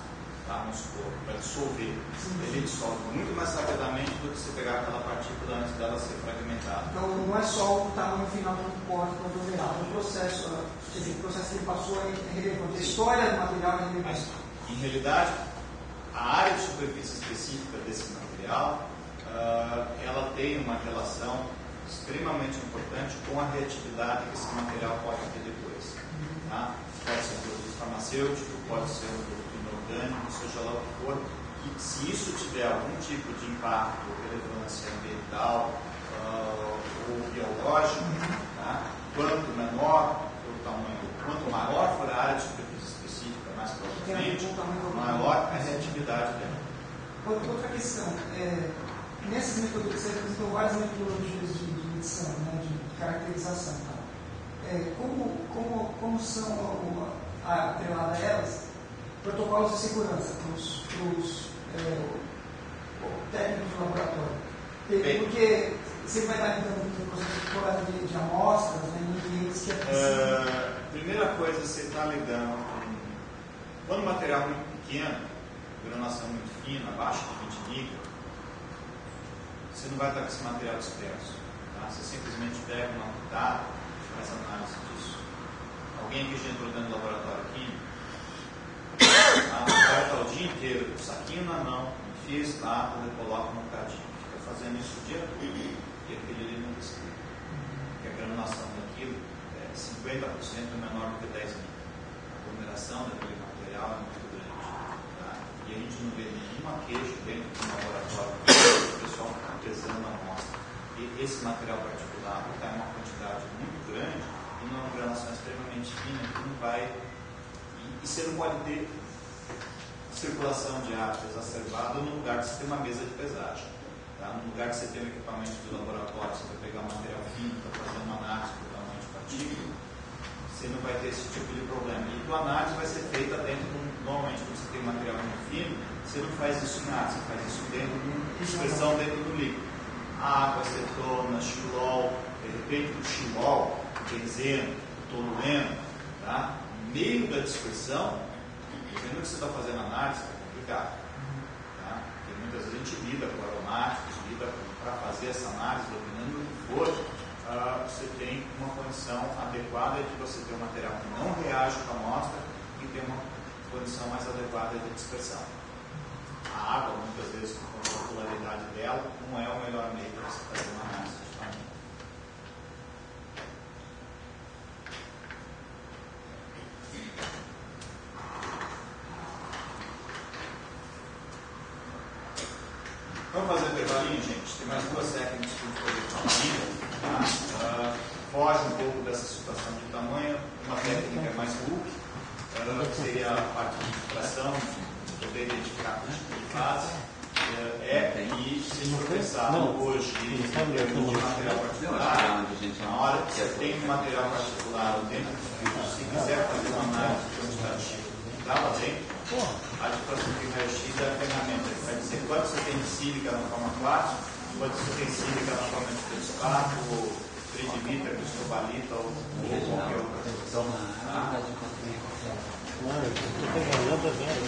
tá, vamos supor, para dissolver, ele dissolve muito mais rapidamente do que se pegar aquela partícula antes dela ser fragmentada. Então não é só o tamanho final do corpo aglomerado, o processo que ele passou é relevante. A história do material é relevante. Em realidade, a área de superfície específica desse material, ela tem uma relação extremamente importante com a reatividade que esse material pode ter depois. Tá? Pode ser um produto farmacêutico, pode ser um produto inorgânico, seja lá o que for. E se isso tiver algum tipo de impacto, relevância ambiental ou biológico, tá? Quanto menor o tamanho, quanto maior for a área de superfície específica, mais provavelmente, maior a reatividade dela. Outra questão, nessas metodologias, você apresentou várias metodologias de medição, né, de caracterização. Como são atreladas a elas protocolos de segurança para os técnicos do laboratório? Porque você vai estar entrando no processo de coleta de amostras, né, em ambientes que é possível. Primeira coisa, você está lidando com. Quando o material é muito pequeno, granação muito fina, abaixo de 20 micra, você não vai estar com esse material disperso. Tá? Você simplesmente pega uma cuidado e faz análise disso. Alguém que já entrou dentro do laboratório químico, o cara está o dia inteiro com o saquinho na mão, enfia esse lápis e coloca no cadinho. Fica fazendo isso o dia todo e aquele ali não descreve. Porque a granulação daquilo é 50% menor do que 10 micra. A aglomeração daquele material é muito grande. Tá? E a gente não vê nenhuma queixa dentro do laboratório. O pessoal está pesando a amostra. E esse material particular está em uma quantidade muito grande e numa granulação extremamente fina que não vai. E você não pode ter circulação de ar exacerbada no lugar que você tem uma mesa de pesagem. Tá? No lugar que você tem um equipamento de laboratório, você vai pegar material fino para fazer uma análise do tamanho de partícula, você não vai ter esse tipo de problema. E a análise vai ser feita dentro de normalmente quando você tem material muito fino, você não faz isso em ar, você faz isso dentro de uma dispersão dentro do líquido. Água, acetona, xilol, de repente o xilol, o benzeno, o tolueno, tá? No meio da dispersão, dependendo do que você está fazendo análise, é complicado. Tá? Porque muitas vezes a gente lida com aromáticos, lida para fazer essa análise, dependendo do que for, você tem uma condição adequada de você ter um material que não reage com a amostra e ter uma condição mais adequada de dispersão. A água, muitas vezes, com a popularidade dela, não é o melhor meio para você fazer uma análise de tamanho. Vamos fazer um intervalinho, gente? Tem mais duas técnicas que a gente pode falar ainda. Tá? Foge um pouco dessa situação de tamanho. Uma técnica é mais hook, que seria a parte de infiltração, poder identificar o tipo de fase. E se for pensar hoje em termos de material particular, na hora que você tem um material particular dentro do filtro, se quiser fazer uma análise quantitativa que está lá dentro, a infiltração de raio-x é a ferramenta. Vai dizer quanto você tem de sílica na forma 4, quanto você tem sílica na forma de feldespato, ou tridimita, cristobalita, ou qualquer outra coisa. Claro, eu estou trabalhando agora.